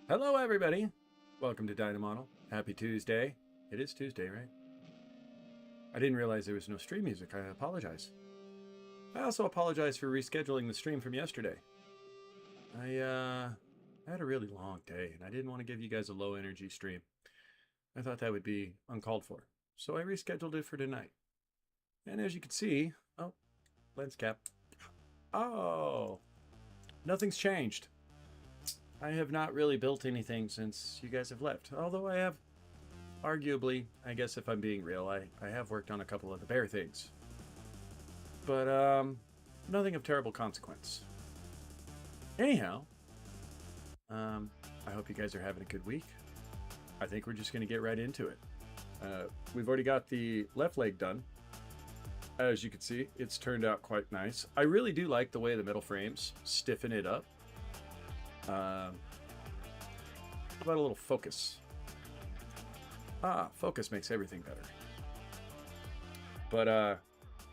Hello everybody! Welcome to Dynamodel. Happy Tuesday. It is Tuesday, right? I didn't realize there was no stream music. I apologize. I also apologize for rescheduling the stream from yesterday. I had a really long day and I didn't want to give you guys a low energy stream. I thought that would be uncalled for. So I rescheduled it for tonight. And as you can see, oh, lens cap. Oh, nothing's changed. I have not really built anything since you guys have left. Although I have, arguably, I guess if I'm being real, I have worked on a couple of the bear things. But, nothing of terrible consequence. Anyhow, I hope you guys are having a good week. I think we're just going to get right into it. We've already got the left leg done. As you can see, it's turned out quite nice. I really do like the way the metal frames stiffen it up. How about a little focus? Focus makes everything better. But,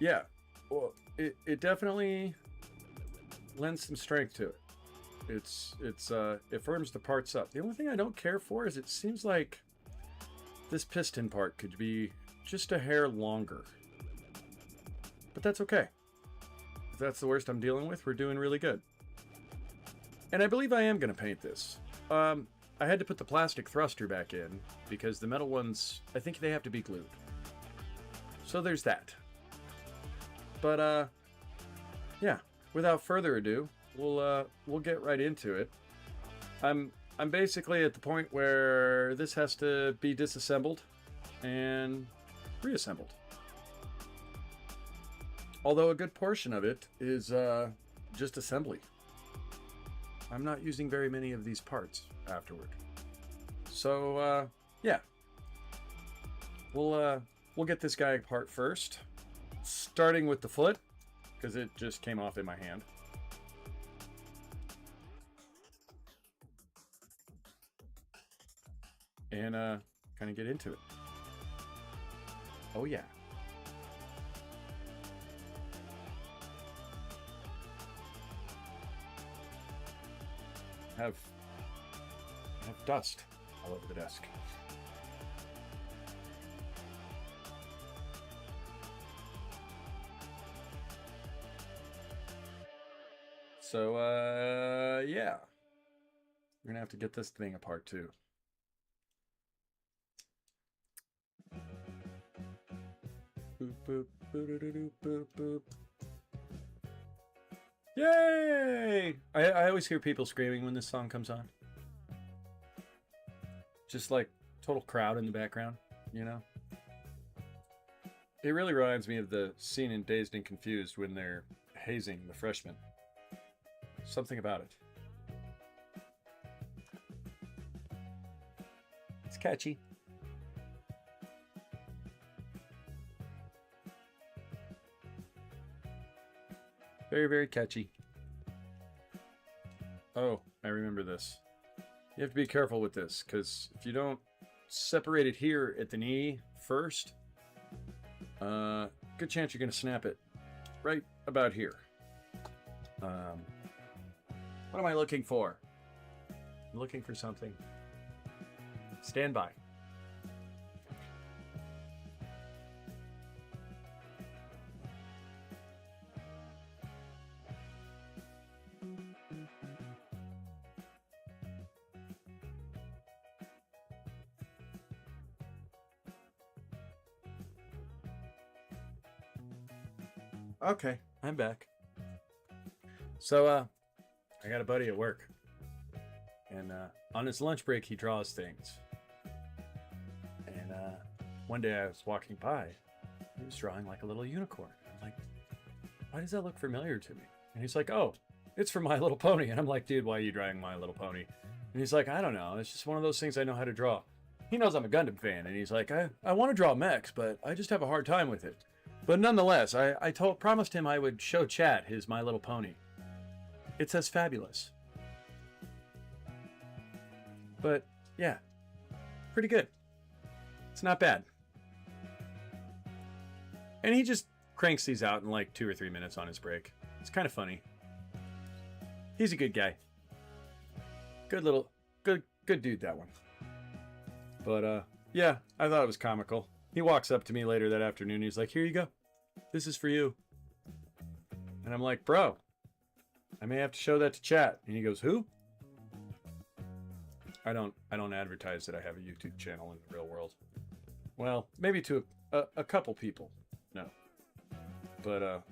yeah. Well, it definitely lends some strength to it. It firms the parts up. The only thing I don't care for is it seems like this piston part could be just a hair longer. But that's okay. If that's the worst I'm dealing with, we're doing really good. And I believe I am going to paint this. I had to put the plastic thruster back in because the metal ones, I think they have to be glued. So there's that. But yeah, without further ado, we'll get right into it. I'm basically at the point where this has to be disassembled and reassembled. Although a good portion of it is just assembly. I'm not using very many of these parts afterward. So yeah, we'll get this guy apart first, starting with the foot because it just came off in my hand. And kind of get into it. Oh yeah. Have dust all over the desk. So yeah, we're gonna have to get this thing apart too. Boop boop boop boop boop. Yay! I always hear people screaming when this song comes on. Just like total crowd in the background, you know? It really reminds me of the scene in Dazed and Confused when they're hazing the freshmen. Something about it. It's catchy. Very, very catchy. Oh, I remember this. You have to be careful with this, because if you don't separate it here at the knee first, good chance you're going to snap it right about here. What am I looking for? I'm looking for something. Stand by. Okay, I'm back. So, I got a buddy at work. And, on his lunch break, he draws things. And, one day I was walking by. He was drawing like a little unicorn. I'm like, why does that look familiar to me? And he's like, oh, it's from My Little Pony. And I'm like, dude, why are you drawing My Little Pony? And he's like, I don't know. It's just one of those things I know how to draw. He knows I'm a Gundam fan. And he's like, I want to draw mechs, but I just have a hard time with it. But nonetheless, I promised him I would show chat his My Little Pony. It says fabulous. But yeah, pretty good. It's not bad. And he just cranks these out in like 2 or 3 minutes on his break. It's kind of funny. He's a good guy. Good Good dude, that one. But yeah, I thought it was comical. He walks up to me later that afternoon. He's like, "Here you go. This is for you." And I'm like, "Bro, I may have to show that to chat." And he goes, "Who?" I don't advertise that I have a YouTube channel in the real world. Well, maybe to a couple people. No. But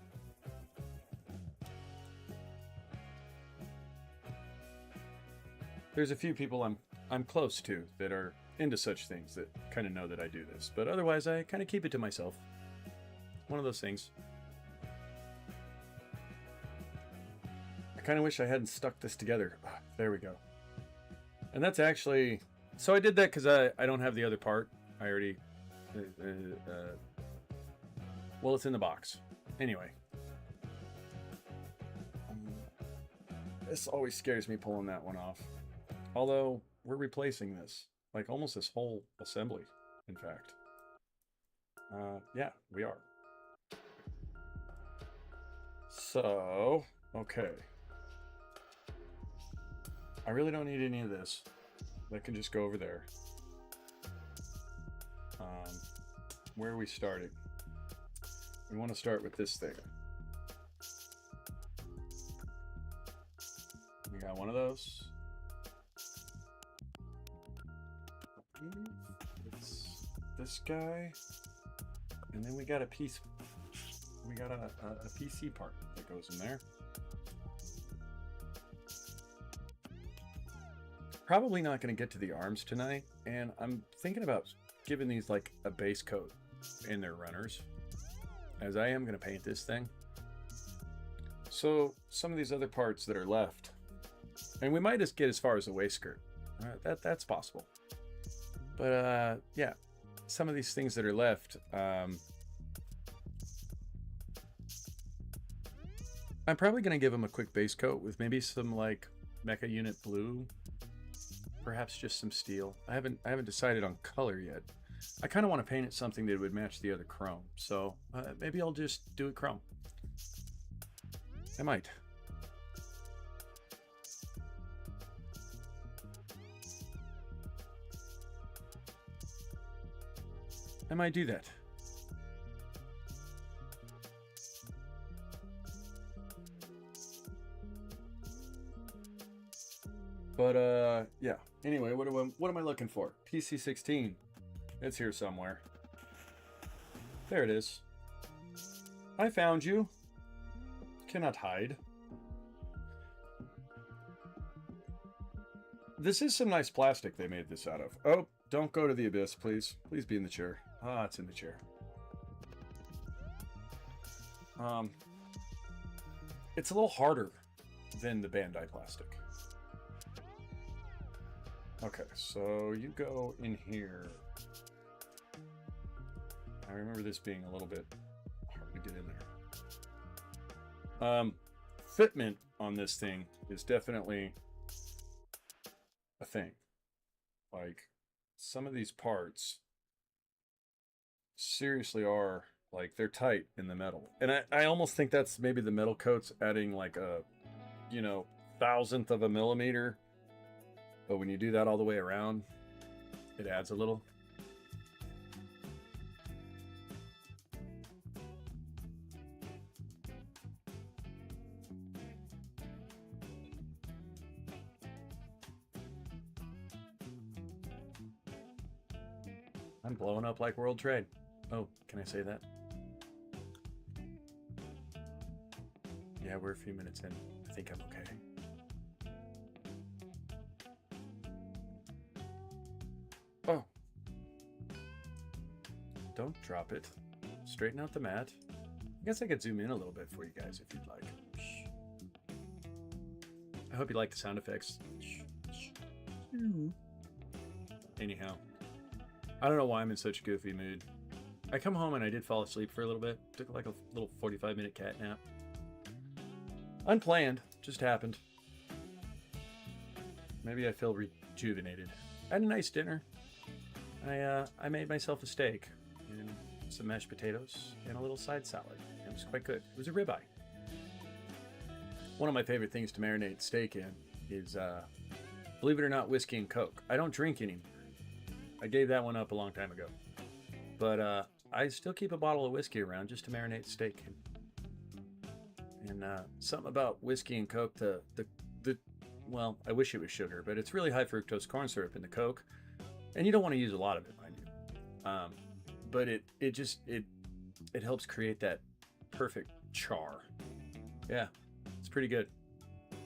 there's a few people I'm close to that are into such things that kind of know that I do this. But otherwise, I kind of keep it to myself. One of those things. I kind of wish I hadn't stuck this together. There we go. And that's actually... So I did that because I don't have the other part. I already... well, it's in the box. Anyway. This always scares me pulling that one off. Although, we're replacing this. Like, almost this whole assembly, in fact. Yeah, we are. So, okay. I really don't need any of this. That can just go over there. Where are we starting? We want to start with this thing. We got one of those. It's this guy. And then we got a piece. We got a PC part that goes in there. Probably not going to get to the arms tonight, and I'm thinking about giving these like a base coat in their runners, as I am going to paint this thing. So some of these other parts that are left, and we might just get as far as the waist skirt. That's possible. But yeah, some of these things that are left, I'm probably going to give them a quick base coat with maybe some like mecha unit blue. Perhaps just some steel. I haven't decided on color yet. I kind of want to paint it something that would match the other chrome. So maybe I'll just do it chrome. I might. I might do that. But yeah. Anyway, what am I looking for? PC16. It's here somewhere. There it is. I found you. Cannot hide. This is some nice plastic they made this out of. Oh, don't go to the abyss, please. Please be in the chair. Ah, it's in the chair. It's a little harder than the Bandai plastic. Okay, so you go in here. I remember this being a little bit hard to get in there. Fitment on this thing is definitely a thing. Like, some of these parts seriously are, like, they're tight in the metal. And I almost think that's maybe the metal coat's adding like a, you know, 1,000th of a millimeter. But when you do that all the way around, it adds a little. I'm blowing up like World Trade. Oh, can I say that? Yeah, we're a few minutes in. I think I'm okay. Oh. Don't drop it. Straighten out the mat. I guess I could zoom in a little bit for you guys if you'd like. I hope you like the sound effects. Anyhow, I don't know why I'm in such a goofy mood. I come home and I did fall asleep for a little bit. Took like a little 45-minute cat nap. Unplanned. Just happened. Maybe I feel rejuvenated. I had a nice dinner. I made myself a steak and some mashed potatoes and a little side salad. It was quite good. It was a ribeye. One of my favorite things to marinate steak in is Believe it or not, whiskey and Coke. I don't drink anymore. I gave that one up a long time ago. But I still keep a bottle of whiskey around just to marinate steak. And something about whiskey and Coke, well, I wish it was sugar, but it's really high fructose corn syrup in the Coke. And you don't want to use a lot of it, mind you. But it helps create that perfect char. Yeah, it's pretty good.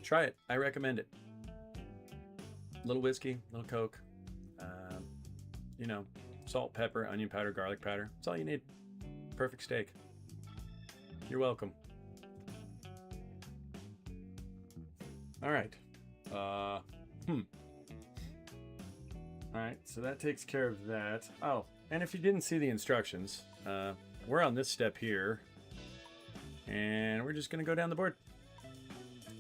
Try it. I recommend it. Little whiskey, little Coke, you know, salt, pepper, onion powder, garlic powder. That's all you need. Perfect steak. You're welcome. All right. All right, so that takes care of that. Oh, and if you didn't see the instructions, we're on this step here, and we're just gonna go down the board.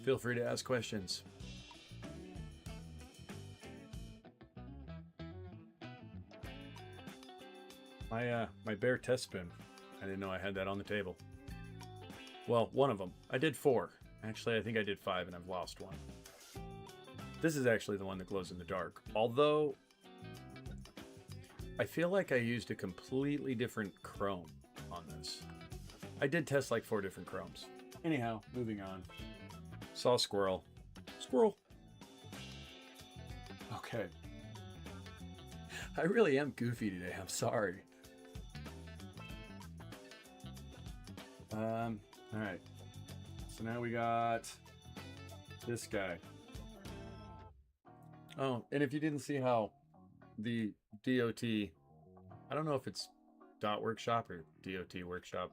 Feel free to ask questions. My Bear test spin. I didn't know I had that on the table. Well, one of them. I did 4. Actually, I think I did 5 and I've lost one. This is actually the one that glows in the dark. Although, I feel like I used a completely different chrome on this. I did test like 4 different chromes. Anyhow, moving on. Saw a squirrel. Squirrel. Okay. I really am goofy today. I'm sorry. All right. So now we got this guy. Oh, and if you didn't see how the DOT, I don't know if it's dot workshop or DOT workshop,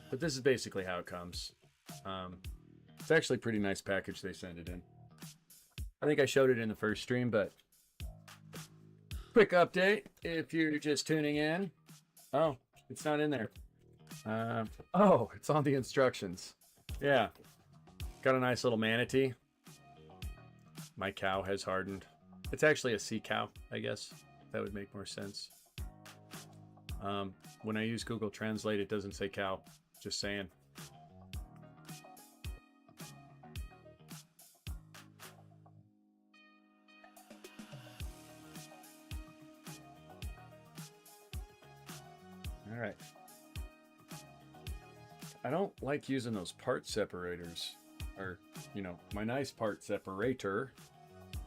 but this is basically how it comes. It's actually a pretty nice package they send it in. I think I showed it in the first stream, but quick update if you're just tuning in. Oh, it's not in there. Oh, it's on the instructions. Yeah. Got a nice little manatee. My cow has hardened. It's actually a sea cow, I guess. That would make more sense. When I use Google Translate, it doesn't say cow. Just saying. All right. I don't like using those part separators, or, you know, my nice part separator,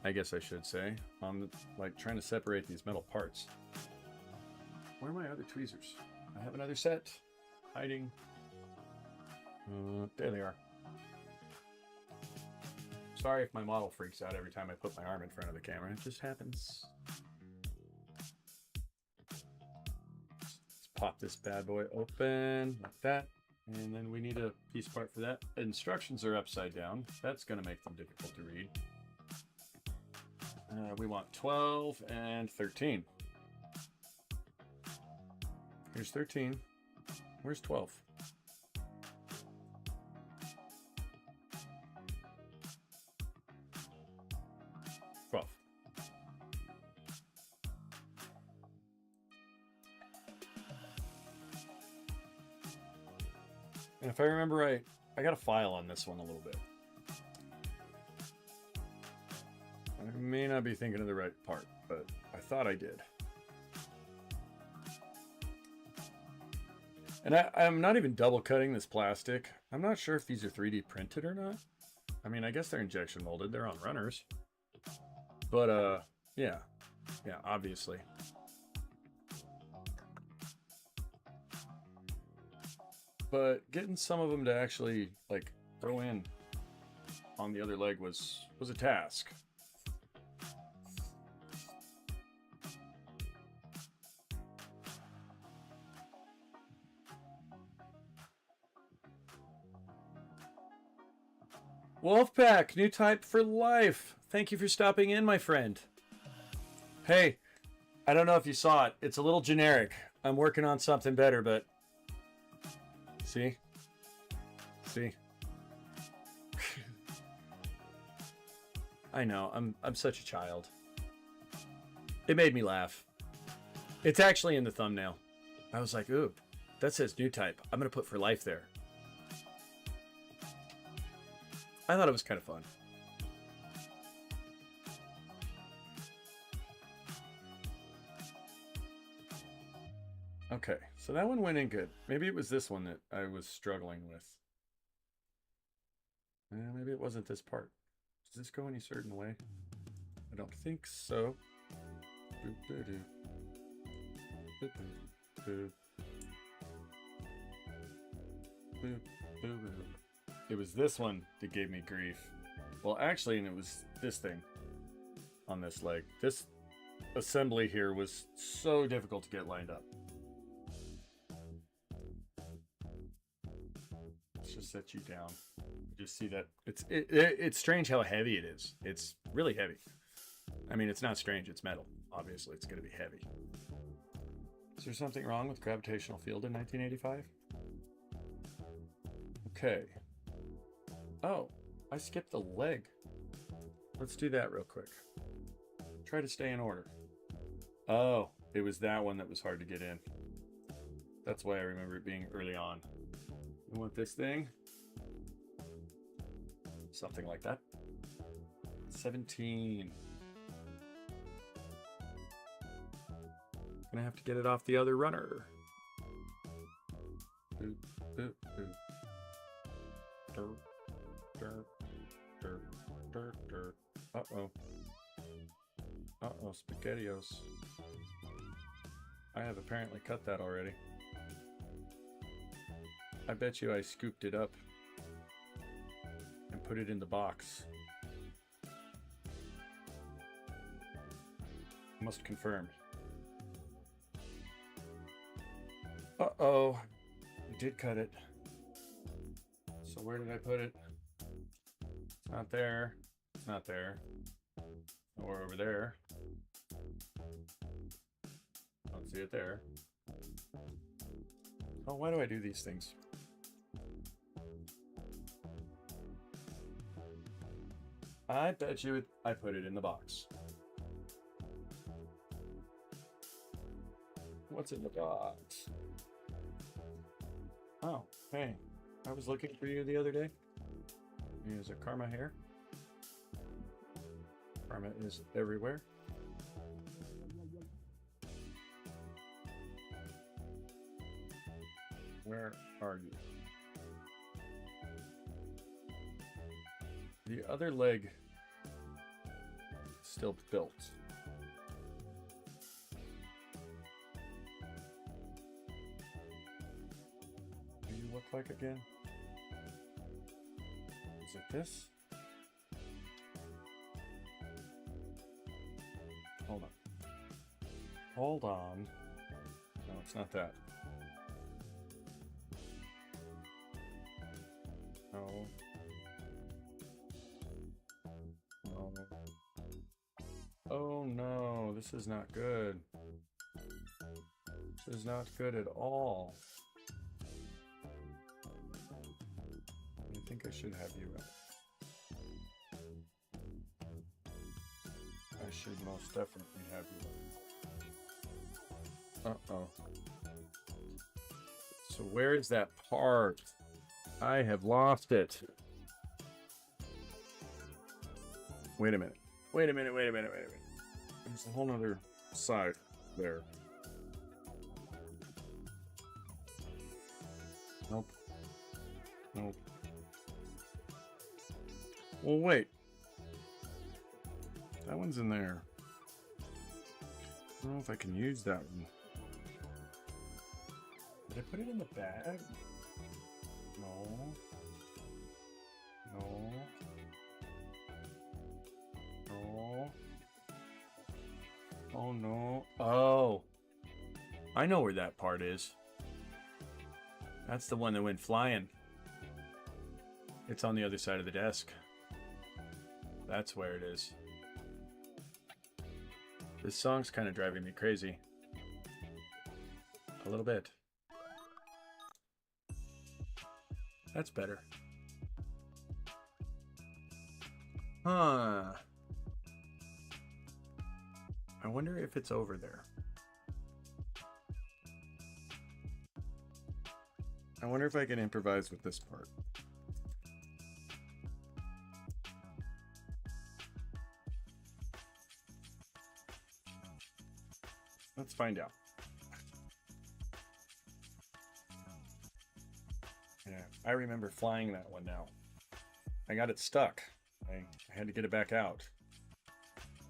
I guess I should say, on like trying to separate these metal parts. Where are my other tweezers? I have another set hiding. There they are. Sorry if my model freaks out every time I put my arm in front of the camera. It just happens. Let's pop this bad boy open like that. And then we need a piece part for that. Instructions are upside down. That's going to make them difficult to read. We want 12 and 13. Here's 13. Where's 12? And if I remember right, I got a file on this one a little bit. I may not be thinking of the right part, but I thought I did. And I'm not even double cutting this plastic. I'm not sure if these are 3D printed or not. I mean, I guess they're injection molded. They're on runners. But, yeah. Yeah, obviously. But getting some of them to actually, like, throw in on the other leg was a task. Wolfpack, new type for life. Thank you for stopping in, my friend. Hey, I don't know if you saw it. It's a little generic. I'm working on something better, but... See? I know, I'm such a child. It made me laugh. It's actually in the thumbnail. I was like, ooh, that says new type. I'm gonna put for life there. I thought it was kind of fun. Okay, so that one went in good. Maybe it was this one that I was struggling with. Maybe it wasn't this part. Does this go any certain way? I don't think so. It was this one that gave me grief. Well, actually, and it was this thing on this leg. This assembly here was so difficult to get lined up. Let's just set you down. Just see that it's strange how heavy it is. It's really heavy. I mean, it's not strange. It's metal. Obviously, it's going to be heavy. Is there something wrong with gravitational field in 1985? Okay. Oh, I skipped the leg. Let's do that real quick. Try to stay in order. Oh, it was that one that was hard to get in. That's why I remember it being early on. You want this thing? Something like that. 17. Gonna have to get it off the other runner. Boop, boop, boop. Dirt, dirt, dirt, dirt, dirt. Uh-oh. Uh-oh, SpaghettiOs. I have apparently cut that already. I bet you I scooped it up and put it in the box. Must confirm. Uh-oh. I did cut it. So where did I put it? It's not there. It's not there. Or over there. Don't see it there. Oh, why do I do these things? I bet you I put it in the box. What's in the box? Oh, hey. I was looking for you the other day. Is a Karma here? Karma is everywhere. Where are you? The other leg still built. What do you look like again? Is it this? Hold on. Hold on. No, it's not that. No. No. Oh no, this is not good. This is not good at all. I think I should have you in. I should most definitely have you in. Uh-oh. So where is that part? I have lost it. Wait a minute. Wait a minute, wait a minute, wait a minute. There's a whole nother side there. Nope. Nope. Well, wait. That one's in there. I don't know if I can use that one. Did I put it in the bag? No. No. No. Oh no. Oh. I know where that part is. That's the one that went flying. It's on the other side of the desk. That's where it is. This song's kind of driving me crazy. A little bit. That's better. Huh. I wonder if it's over there. I wonder if I can improvise with this part. Let's find out. I remember flying that one now. I got it stuck. I had to get it back out.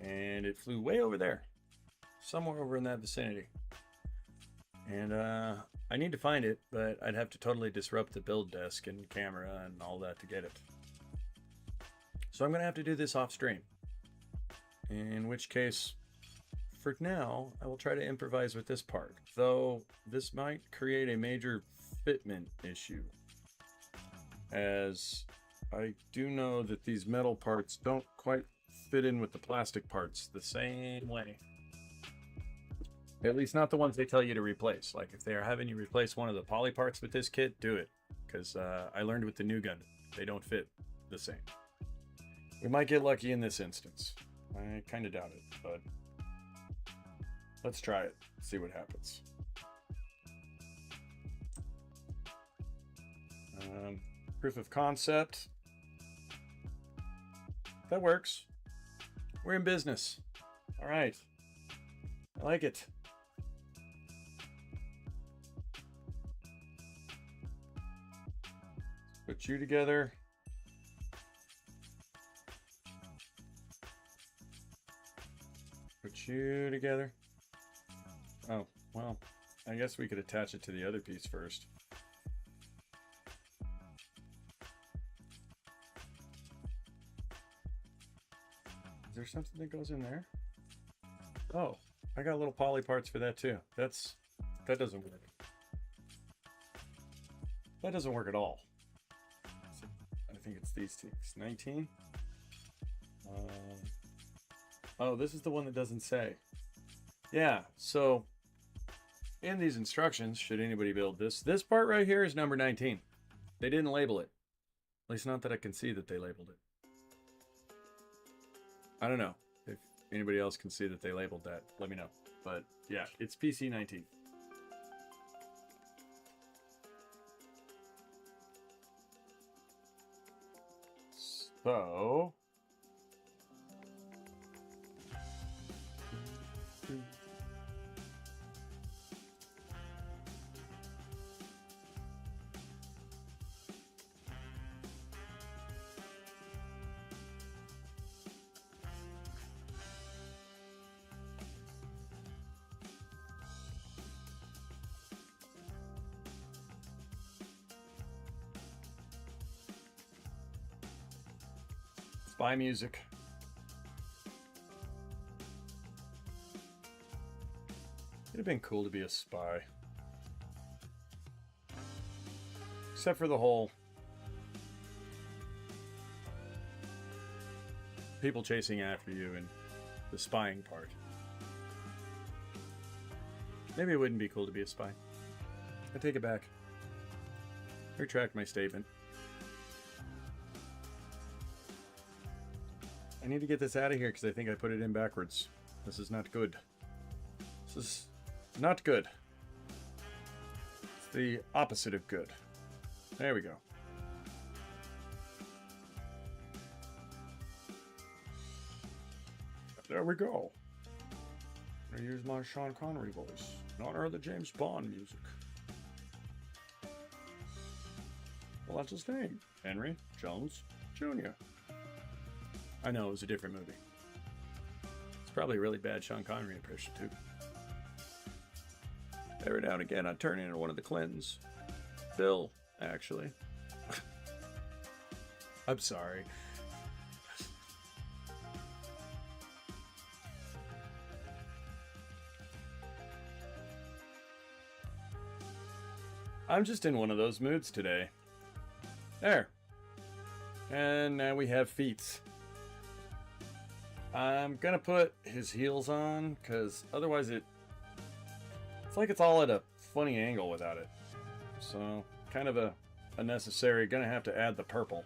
And it flew way over there. Somewhere over in that vicinity. And I need to find it, but I'd have to totally disrupt the build desk and camera and all that to get it. So I'm going to have to do this off stream. In which case, for now, I will try to improvise with this part. Though this might create a major fitment issue. As I do know that these metal parts don't quite fit in with the plastic parts the same way. At least not the ones they tell you to replace. Like if they are having you replace one of the poly parts with this kit, do it. Because I learned with the new gun, they don't fit the same. We might get lucky in this instance. I kind of doubt it, but let's try it. See what happens. Proof of concept. That works. We're in business. All right. I like it. Put you together. Put you together. Oh, well, I guess we could attach it to the other piece first. Is there something that goes in there? Oh, I got little poly parts for that too. That doesn't work. That doesn't work at all. I think it's these two. 19. Oh, this is the one that doesn't say. Yeah, so in these instructions, should anybody build this part right here is number 19. They didn't label it. At least not that I can see that they labeled it. I don't know if anybody else can see that they labeled that. Let me know. But yeah, it's PC 19. So spy music. It'd have been cool to be a spy. Except for the whole people chasing after you and the spying part. Maybe it wouldn't be cool to be a spy. I take it back. Retract my statement. I need to get this out of here because I think I put it in backwards. This is not good. This is not good. It's the opposite of good. There we go. There we go. I use my Sean Connery voice in honor of the James Bond music. Well, that's his name. Henry Jones Jr. I know, it was a different movie. It's probably a really bad Sean Connery impression, too. Every now and again, I turn into one of the Clintons. Bill, actually. I'm sorry. I'm just in one of those moods today. There. And now we have feet. I'm gonna put his heels on, because otherwise it's like it's all at a funny angle without it. So, kind of a unnecessary, gonna have to add the purple.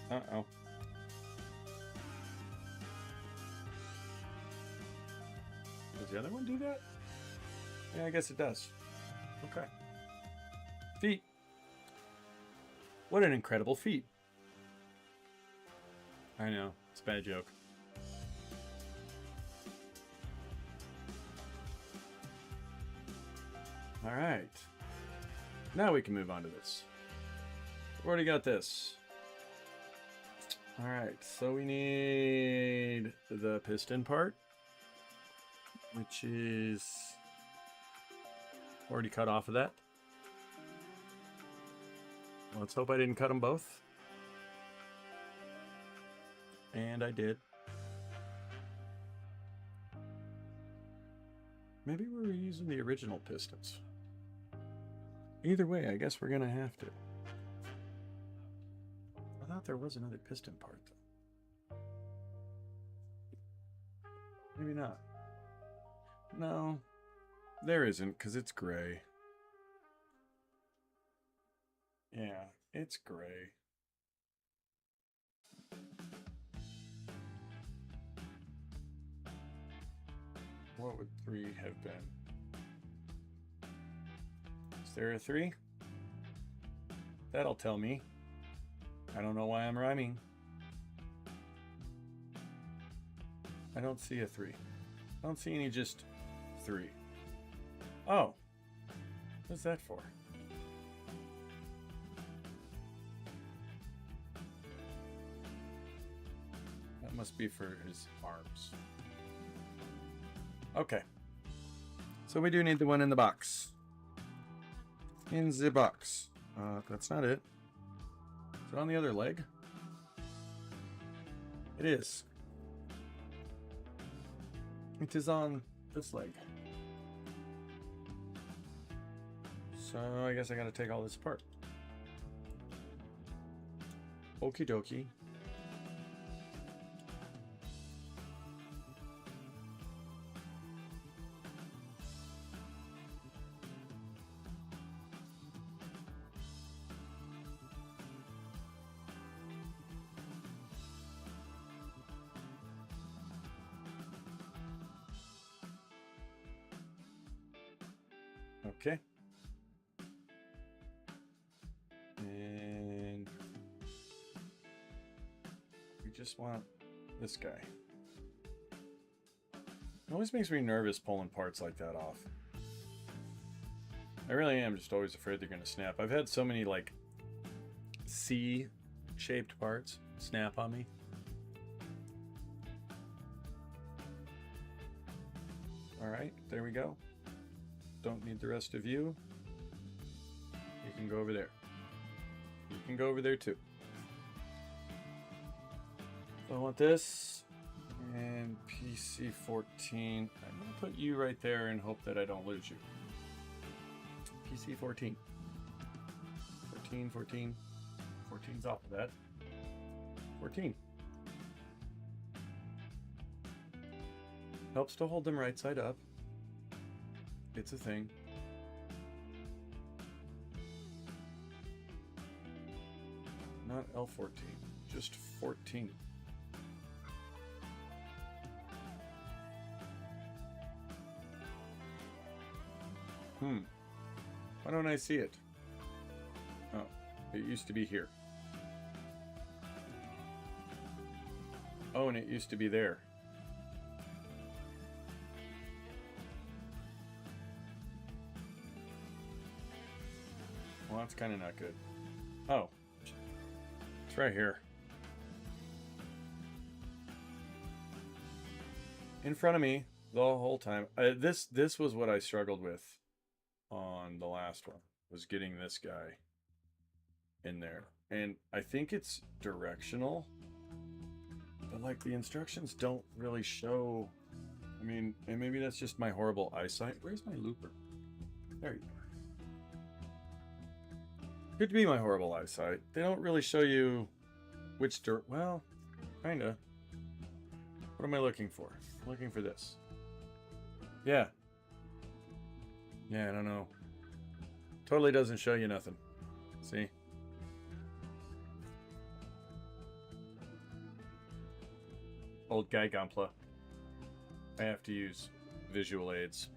Uh-oh. Does the other one do that? Yeah, I guess it does. Okay. Feet. What an incredible feat. I know, it's a bad joke. All right. Now we can move on to this. We've already got this. All right, so we need the piston part, which is already cut off of that. Let's hope I didn't cut them both. And I did. Maybe we're using the original pistons. Either way, I guess we're gonna have to. I thought there was another piston part though. Maybe not. No, there isn't, because it's gray. Yeah, it's gray. What would 3 have been? Is there a 3? That'll tell me. I don't know why I'm rhyming. I don't see a 3. I don't see any just 3. Oh. What's that for? That must be for his arms. Okay. So we do need the one in the box. In the box. That's not it. Is it on the other leg? It is. It is on this leg. So I guess I gotta take all this apart. Okie dokie. Okay. And we just want this guy. It always makes me nervous pulling parts like that off. I really am just always afraid they're going to snap. I've had so many like C-shaped parts snap on me. All right, there we go. Don't need the rest of you. You can go over there. You can go over there too. So I want this and PC14. I'm gonna put you right there and hope that I don't lose you. PC14. 14. 14's off of that. 14. Helps to hold them right side up. It's a thing. Not L14, just 14. Why don't I see it? Oh, it used to be here. Oh, and it used to be there. Well, that's kind of not good. Oh, it's right here. In front of me the whole time. This was what I struggled with on the last one, was getting this guy in there. And I think it's directional, but like the instructions don't really show. I mean, and maybe that's just my horrible eyesight. Where's my looper? There you go. Could be my horrible eyesight. They don't really show you which well, kinda. What am I looking for? I'm looking for this. Yeah. Yeah, I don't know. Totally doesn't show you nothing. See? Old guy Gunpla. I have to use visual aids.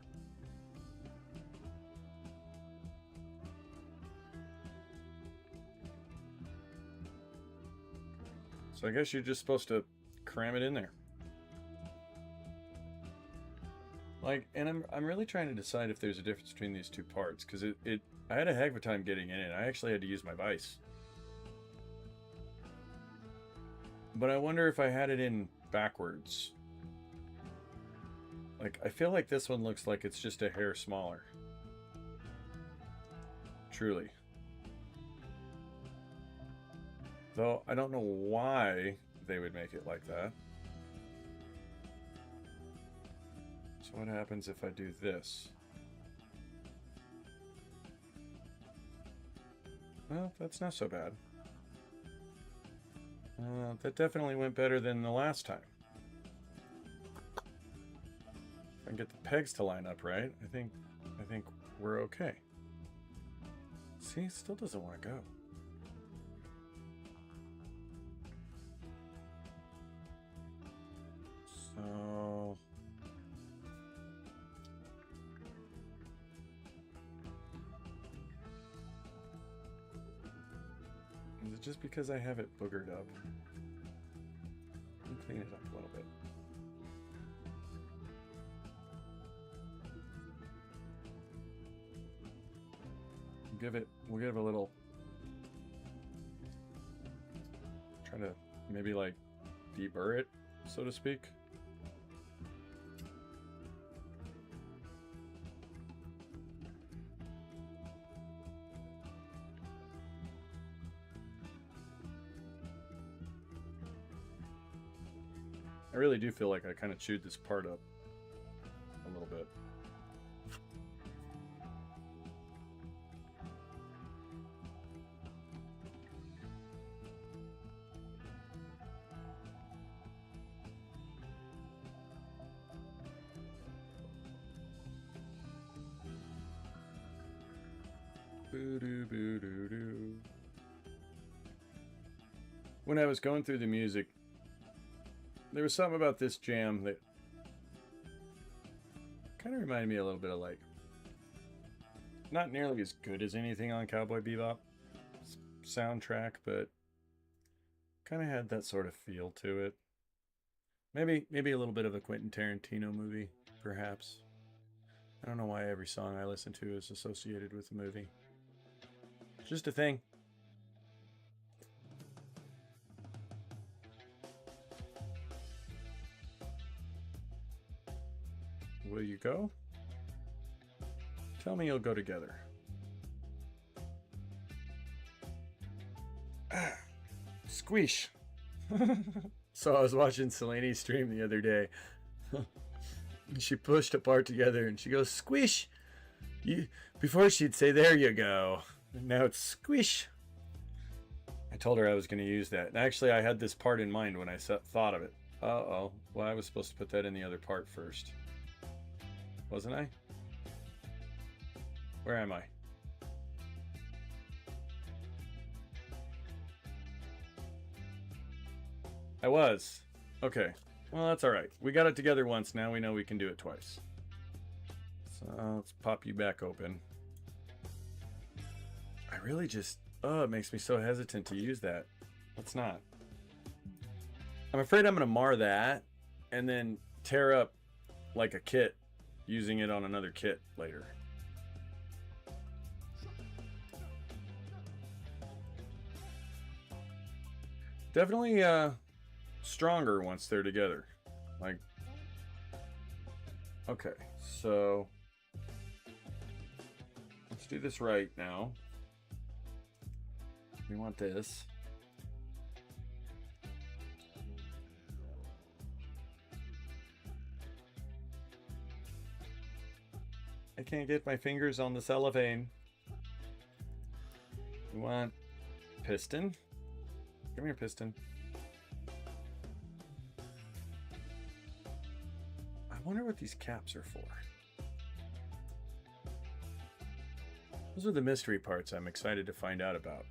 So I guess you're just supposed to cram it in there. Like, and I'm really trying to decide if there's a difference between these two parts, because I had a heck of a time getting in it. I actually had to use my vise. But I wonder if I had it in backwards. Like, I feel like this one looks like it's just a hair smaller. Truly. Though, I don't know why they would make it like that. So what happens if I do this? Well, that's not so bad. That definitely went better than the last time. If I can get the pegs to line up right, I think we're okay. See, it still doesn't want to go. So is it just because I have it boogered up? Let me clean it up a little bit. We'll give it a little, try to maybe like deburr it, so to speak. I really do feel like I kind of chewed this part up a little bit. Boo-doo-boo-doo-doo. When I was going through the music, there was something about this jam that kind of reminded me a little bit of, like, not nearly as good as anything on Cowboy Bebop soundtrack, but kind of had that sort of feel to it. Maybe a little bit of a Quentin Tarantino movie, perhaps. I don't know why every song I listen to is associated with the movie. It's just a thing. Will you go? Tell me you'll go together. Squish. So I was watching Seleni's stream the other day. She pushed a part together and she goes, squish. Before she'd say, there you go. And now it's squish. I told her I was going to use that. And actually, I had this part in mind when I thought of it. Uh-oh. Well, I was supposed to put that in the other part first. Wasn't I? Where am I? I was. Okay. Well, that's all right. We got it together once. Now we know we can do it twice. So let's pop you back open. I really just... Oh, it makes me so hesitant to use that. Let's not. I'm afraid I'm going to mar that and then tear up like a kit using it on another kit later. Definitely stronger once they're together. Like, okay, so let's do this right now. We want this. I can't get my fingers on the cellophane. We want piston. Come here, piston. I wonder what these caps are for. Those are the mystery parts I'm excited to find out about.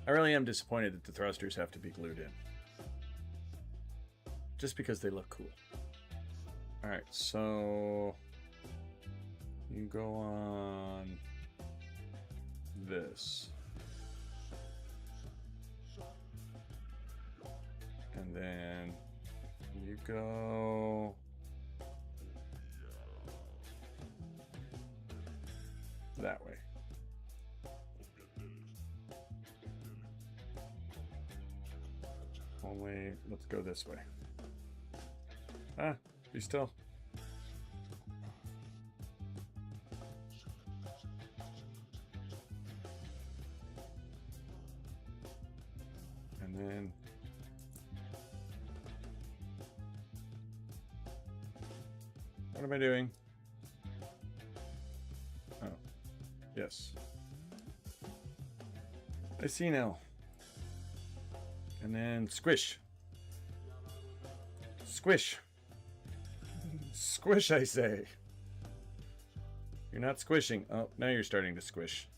I really am disappointed that the thrusters have to be glued in. Just because they look cool. Alright, so... you go on this. And then you go that way. Only, let's go this way. Ah, be still. And then what am I doing? Oh, yes. I see now. And then squish. Squish. Squish, I say. You're not squishing. Oh, now you're starting to squish.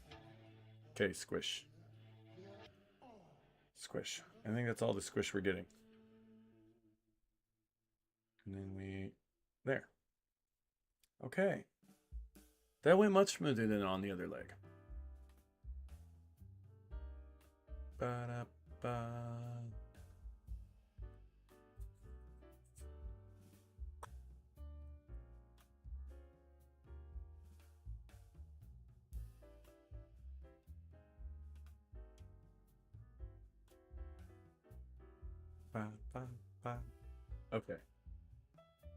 Okay, squish. Squish. I think that's all the squish we're getting. And then we... There. Okay. That went much smoother than on the other leg. Ba-da-ba. Ba, ba, ba. Okay.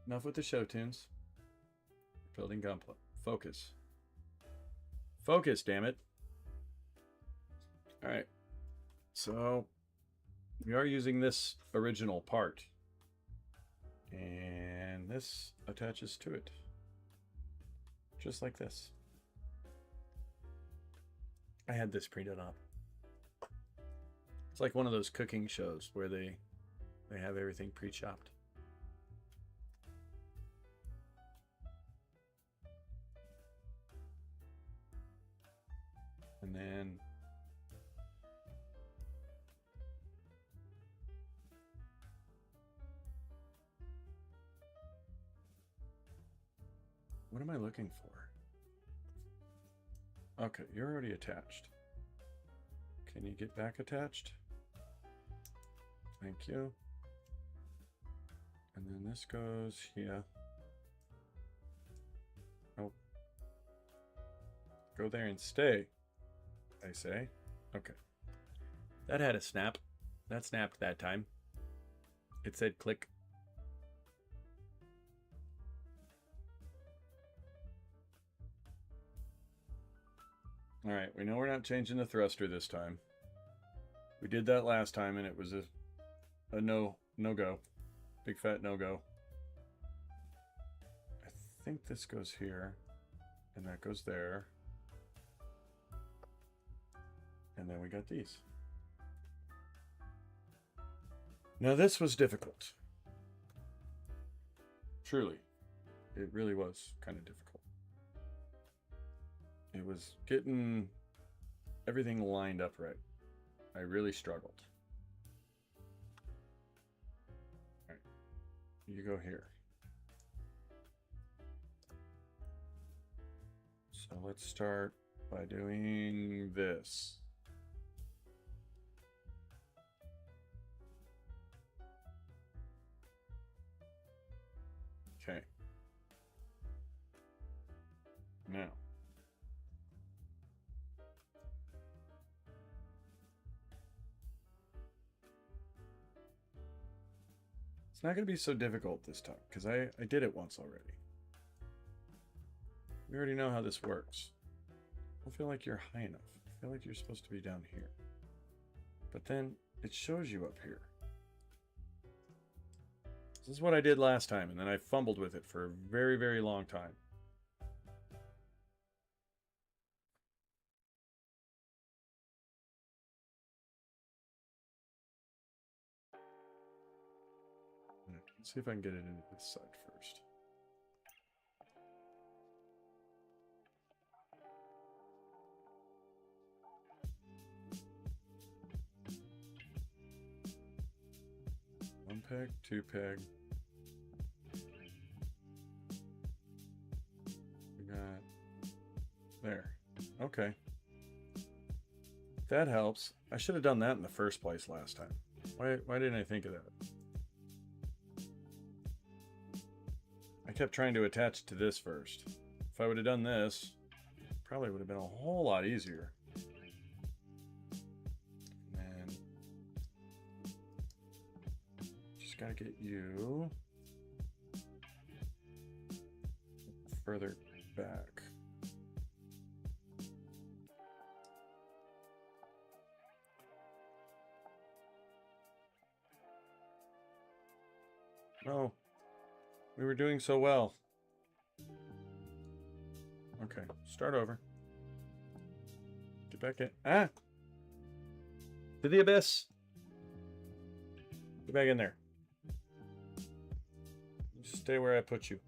Enough with the show tunes. Building gunpla. Focus. Focus, damn it. Alright. So, we are using this original part. And this attaches to it. Just like this. I had this printed up. It's like one of those cooking shows where they have everything pre-chopped. And then what am I looking for? Okay, you're already attached. Can you get back attached? Thank you. And then this goes here. Oh. Go there and stay, I say. Okay. That had a snap. That snapped that time. It said click. All right, we know we're not changing the thruster this time. We did that last time and it was a no-go. Big fat no-go. I think this goes here and that goes there. And then we got these. Now this was difficult. Truly. It really was kind of difficult. It was getting everything lined up right. I really struggled. All right. You go here. So let's start by doing this. Okay. Now. It's not going to be so difficult this time because I did it once already. We already know how this works. I don't feel like you're high enough. I feel like you're supposed to be down here. But then it shows you up here. This is what I did last time, and then I fumbled with it for a very, very long time. Let's see if I can get it into this side first. One peg, two peg. We got there. Okay. That helps. I should have done that in the first place last time. Why didn't I think of that? I kept trying to attach to this first. If I would have done this, Probably would have been a whole lot easier. And then just gotta get you further back. Oh, we were doing so well. Okay, start over. Get back in. Ah! To the abyss! Get back in there. Just stay where I put you.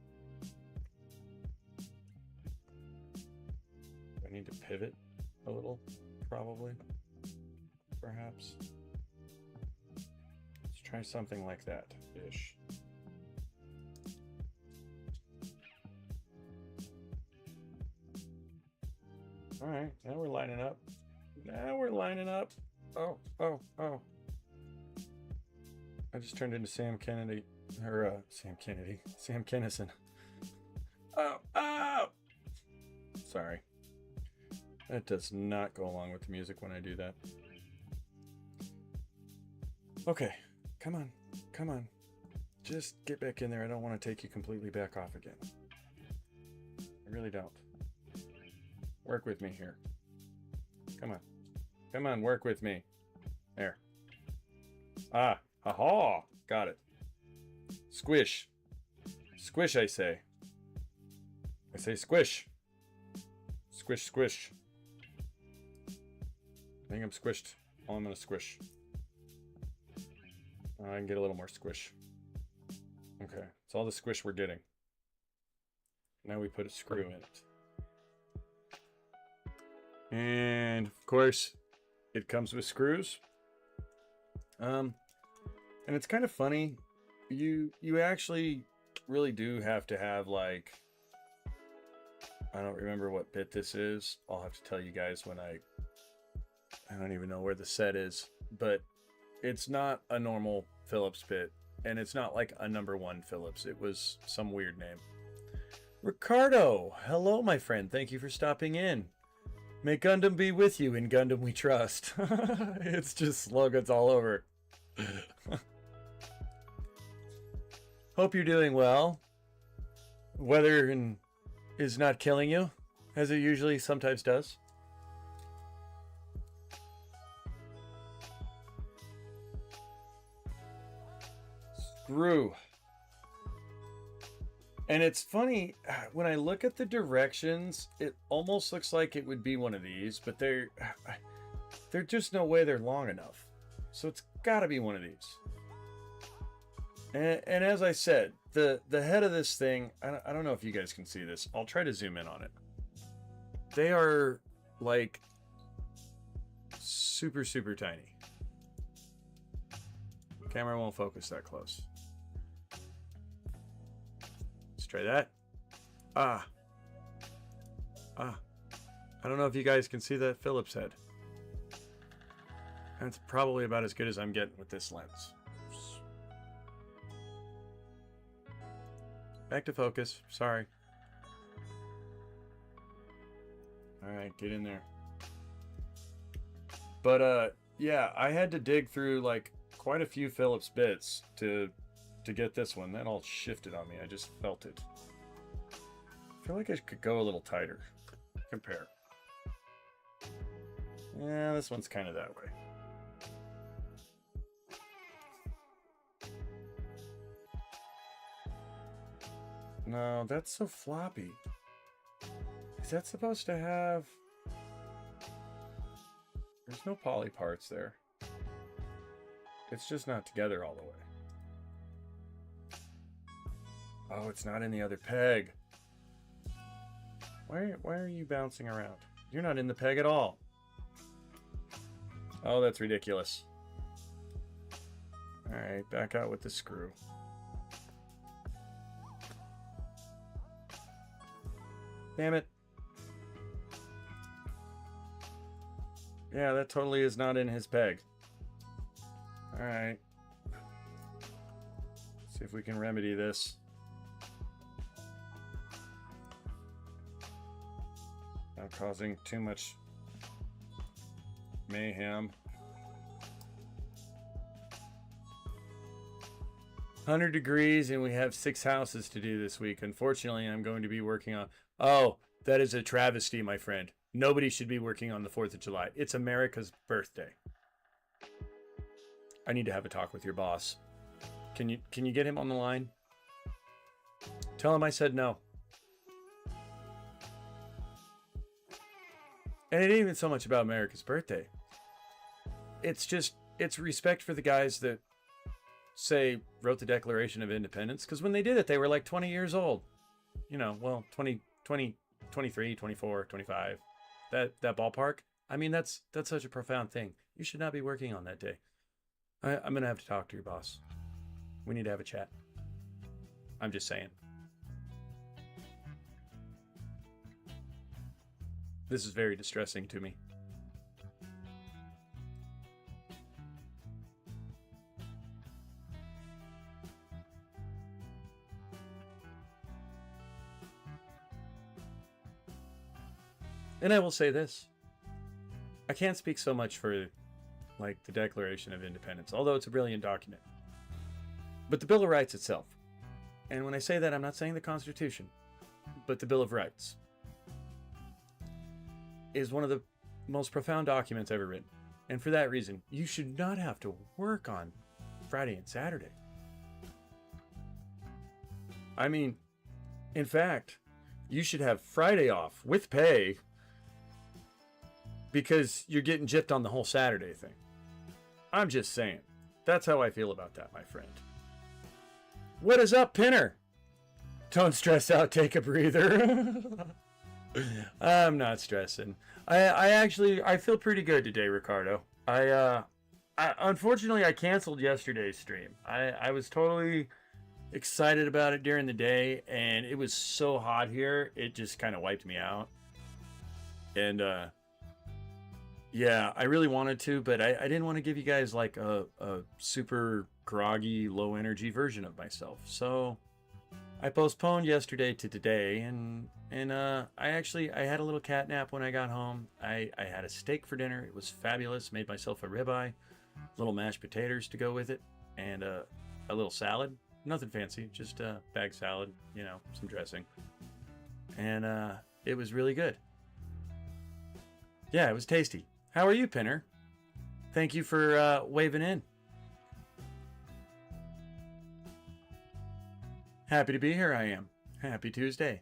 I need to pivot a little, probably. Perhaps. Let's try something like that-ish. All right, now we're lining up. Now we're lining up. Oh, oh, oh. I just turned into Sam Kennedy. Or, Sam Kennedy. Sam Kennison. Oh, oh! Sorry. That does not go along with the music when I do that. Okay, come on. Come on. Just get back in there. I don't want to take you completely back off again. I really don't. Work with me here. Come on. Come on, work with me. There. Ah, ha-ha! Got it. Squish. Squish, I say. I say squish. Squish, squish. I think I'm squished. Oh, I'm gonna squish. I can get a little more squish. Okay, it's all the squish we're getting. Now we put a screw in it. And of course, it comes with screws. And it's kind of funny. You actually really do have to have, like, I don't remember what bit this is. I'll have to tell you guys when I don't even know where the set is, but it's not a normal Phillips bit, and it's not like a #1 Phillips. It was some weird name. Ricardo, hello, my friend. Thank you for stopping in. May Gundam be with you. In Gundam we trust. It's just slogans all over. Hope you're doing well. Weather is not killing you, as it usually sometimes does. Screw. And it's funny, when I look at the directions, it almost looks like it would be one of these, but there's just no way they're long enough. So it's got to be one of these. And as I said, the head of this thing, I don't know if you guys can see this. I'll try to zoom in on it. They are like super, super tiny. Camera won't focus that close. Let's try that. I don't know if you guys can see that Phillips head. That's probably about as good as I'm getting with this lens. Back to focus. Sorry. All right, get in there. But yeah, I had to dig through like quite a few Phillips bits to get this one. That all shifted on me. I just felt it. I feel like I could go a little tighter. Compare. Yeah, this one's kind of that way. No, that's so floppy. Is that supposed to have... There's no poly parts there. It's just not together all the way. Oh, it's not in the other peg. Why are you bouncing around? You're not in the peg at all. Oh, that's ridiculous. All right, back out with the screw. Damn it. Yeah, that totally is not in his peg. All right. See if we can remedy this. Not causing too much mayhem. 100 degrees and we have 6 houses to do this week. Unfortunately, I'm going to be working on... Oh, that is a travesty, my friend. Nobody should be working on the 4th of July. It's America's birthday. I need to have a talk with your boss. Can you get him on the line? Tell him I said no. And it ain't even so much about America's birthday. It's respect for the guys that wrote the Declaration of Independence, because when they did it, they were like 20 years old. You know, well, 20, 23, 24, 25. That ballpark. I mean, that's such a profound thing. You should not be working on that day. I'm going to have to talk to your boss. We need to have a chat. I'm just saying. This is very distressing to me. And I will say this. I can't speak so much for, like, the Declaration of Independence, although it's a brilliant document. But the Bill of Rights itself. And when I say that, I'm not saying the Constitution, but the Bill of Rights is one of the most profound documents ever written. And for that reason, you should not have to work on Friday and Saturday. I mean, in fact, you should have Friday off with pay because you're getting gypped on the whole Saturday thing. I'm just saying. That's how I feel about that, my friend. What is up, Pinner? Don't stress out, take a breather. I'm not stressing. I feel pretty good today, Ricardo. Unfortunately, I canceled yesterday's stream. I was totally excited about it during the day, and it was so hot here, it just kind of wiped me out. And, yeah, I really wanted to, but I didn't want to give you guys like a super groggy, low energy version of myself. So I postponed yesterday to today, and I had a little cat nap when I got home. I had a steak for dinner. It was fabulous. Made myself a ribeye, little mashed potatoes to go with it, and a little salad. Nothing fancy, just a bag salad, you know, some dressing. And it was really good. Yeah, it was tasty. How are you, Pinner? Thank you for waving in. Happy to be here, I am. Happy Tuesday.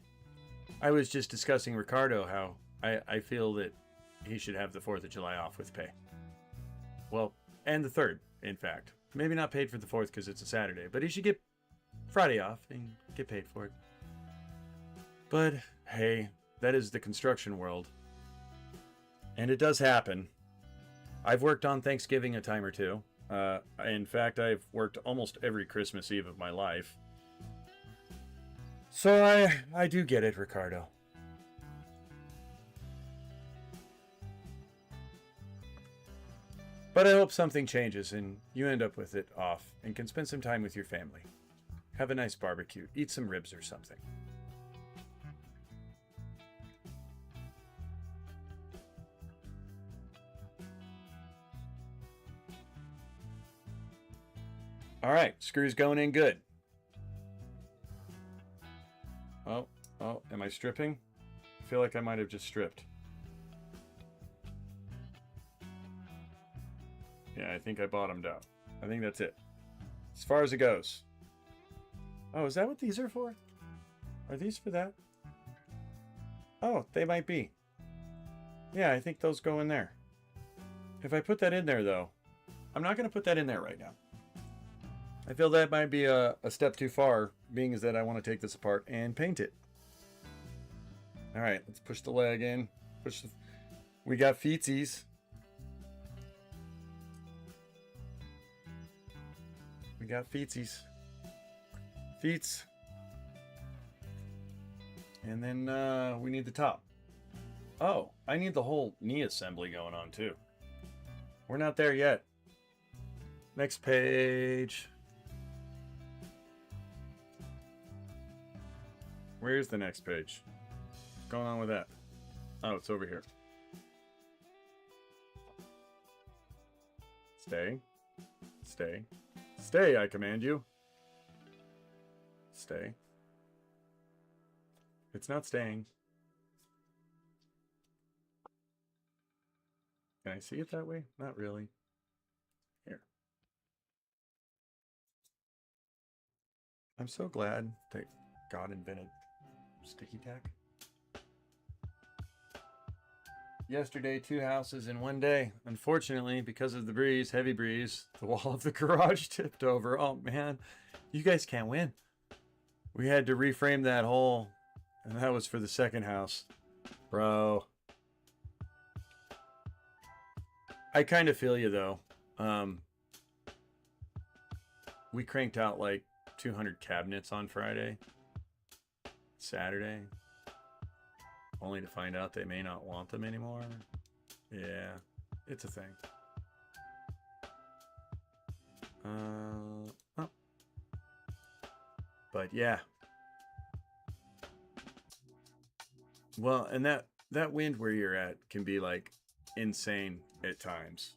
I was just discussing Ricardo how I feel that he should have the 4th of July off with pay. Well, and the 3rd, in fact. Maybe not paid for the 4th because it's a Saturday, but he should get Friday off and get paid for it. But, hey, that is the construction world. And it does happen. I've worked on Thanksgiving a time or two. In fact, I've worked almost every Christmas Eve of my life. So I do get it, Ricardo. But I hope something changes and you end up with it off and can spend some time with your family. Have a nice barbecue. Eat some ribs or something. All right, screws going in good. Oh, am I stripping? I feel like I might have just stripped. Yeah, I think I bottomed out. I think that's it. As far as it goes. Oh, is that what these are for? Are these for that? Oh, they might be. Yeah, I think those go in there. If I put that in there, though, I'm not going to put that in there right now. I feel that might be a step too far, being as that I want to take this apart and paint it. All right, let's push the leg in. We got feetsies. We got feetsies. Feets. And then we need the top. Oh, I need the whole knee assembly going on too. We're not there yet. Next page. Where's the next page? What's going on with that? Oh, it's over here. Stay. Stay. Stay, I command you. Stay. It's not staying. Can I see it that way? Not really. Here. I'm so glad that God invented sticky tack. Yesterday, 2 houses in one day. Unfortunately, because of the breeze, heavy breeze, the wall of the garage tipped over. Oh man, you guys can't win. We had to reframe that hole, and that was for the second house. Bro. I kind of feel you though. We cranked out like 200 cabinets on Friday, Saturday, only to find out they may not want them anymore. Yeah, it's a thing. Oh. But yeah. Well, and that wind where you're at can be like insane at times.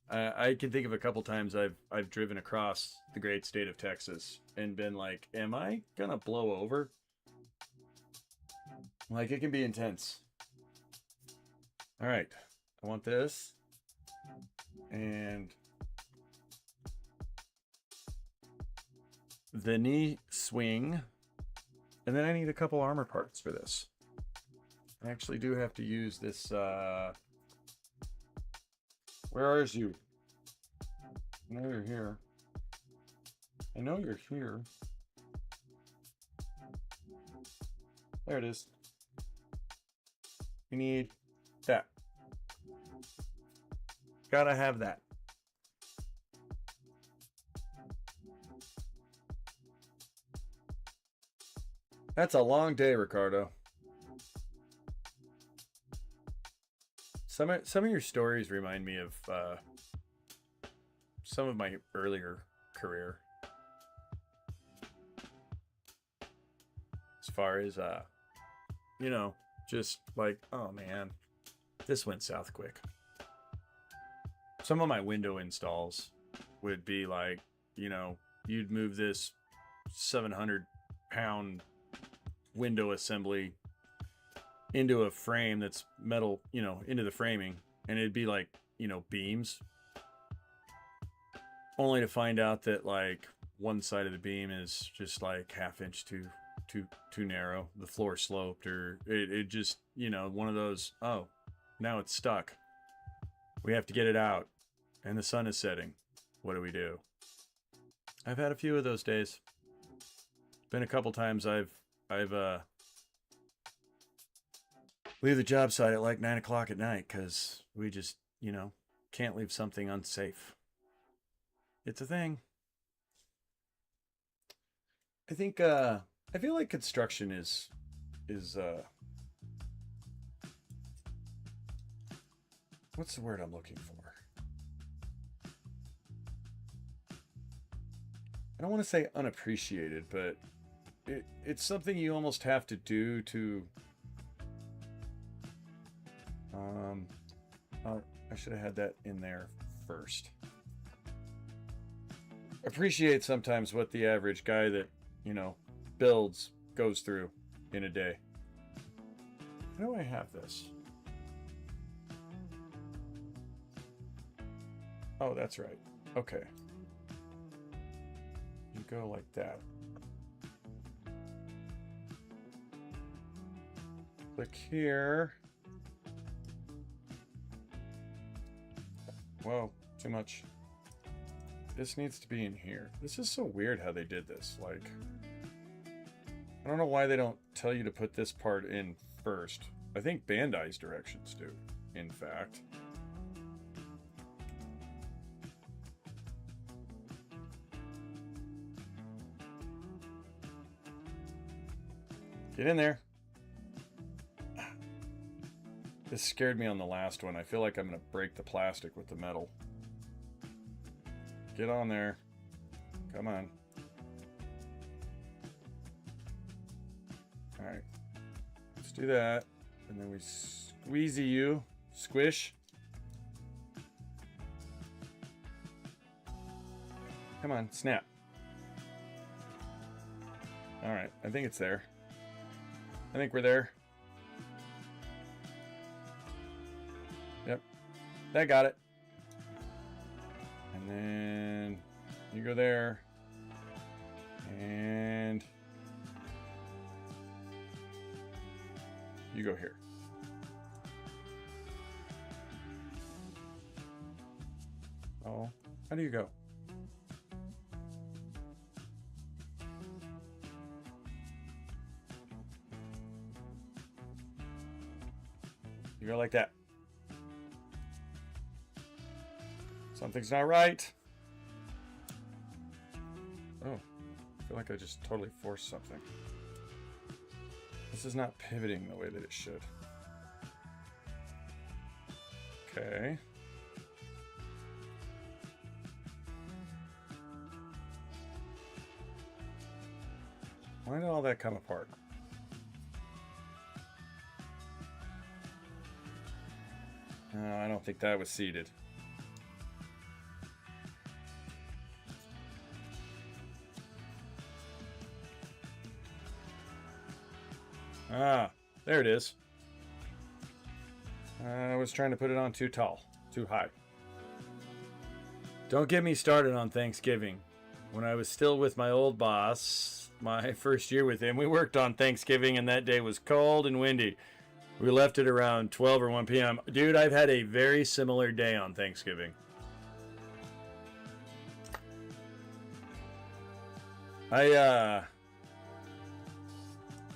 I can think of a couple times I've driven across the great state of Texas and been like, am I gonna blow over? Like, it can be intense. All right, I want this and the knee swing, and then I need a couple armor parts for this. I actually do have to use this. Where are you? I know you're here. I know you're here. There it is. We need that. Gotta have that. That's a long day, Ricardo. Some of your stories remind me of some of my earlier career. As far as you know, just like, oh man, this went south quick. Some of my window installs would be like, you know, you'd move this 700-pound window assembly into a frame that's metal, you know, into the framing, and it'd be like, you know, beams, only to find out that like one side of the beam is just like ½ inch too narrow, the floor sloped, or it just, you know, one of those, oh, now it's stuck, we have to get it out, and the sun is setting, what do we do? I've had a few of those days. Been a couple times I've leave the job site at like 9 o'clock at night because we just, you know, can't leave something unsafe. It's a thing. I think I feel like construction is what's the word I'm looking for? I don't want to say unappreciated, but it's something you almost have to do to I should have had that in there first. Appreciate sometimes what the average guy that, you know, builds goes through in a day. How do I have this? Oh, that's right. Okay. You go like that. Click here. Whoa, too much. This needs to be in here. This is so weird how they did this. Like, I don't know why they don't tell you to put this part in first. I think Bandai's directions do, in fact. Get in there. This scared me on the last one. I feel like I'm going to break the plastic with the metal. Get on there. Come on. Alright. Let's do that. And then we squeezy you. Squish. Come on, snap. All right, I think it's there. I think we're there. Yep, that got it. And then you go there. And you go here. Oh, how do you go? You go like that. Something's not right. Oh, I feel like I just totally forced something. This is not pivoting the way that it should. Okay. Why did all that come apart? No, I don't think that was seated. Ah, there it is. I was trying to put it on too tall, too high. Don't get me started on Thanksgiving. When I was still with my old boss, my first year with him, we worked on Thanksgiving and that day was cold and windy. We left it around 12 or 1 p.m. Dude, I've had a very similar day on Thanksgiving.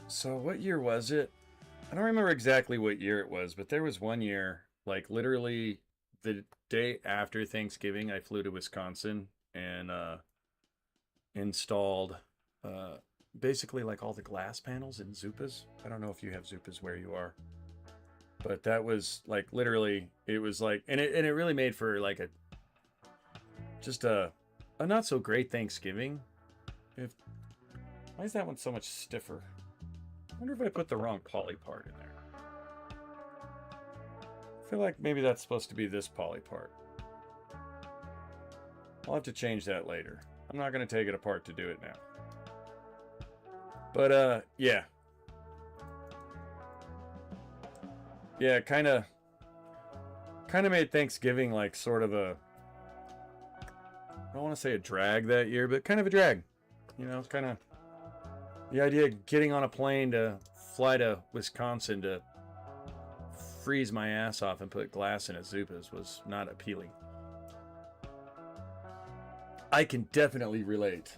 So what year was it? I don't remember exactly what year it was, but there was one year, like literally the day after Thanksgiving, I flew to Wisconsin and installed basically like all the glass panels in Zupas. I don't know if you have Zupas where you are. But that was like literally, it was like, and it really made for like a not so great Thanksgiving. Why is that one so much stiffer? I wonder if I put the wrong poly part in there. I feel like maybe that's supposed to be this poly part. I'll have to change that later. I'm not going to take it apart to do it now. But yeah. Yeah, kind of made Thanksgiving like sort of a, I don't want to say a drag that year, but kind of a drag. You know, kind of the idea of getting on a plane to fly to Wisconsin to freeze my ass off and put glass in a Zupas was not appealing. I can definitely relate.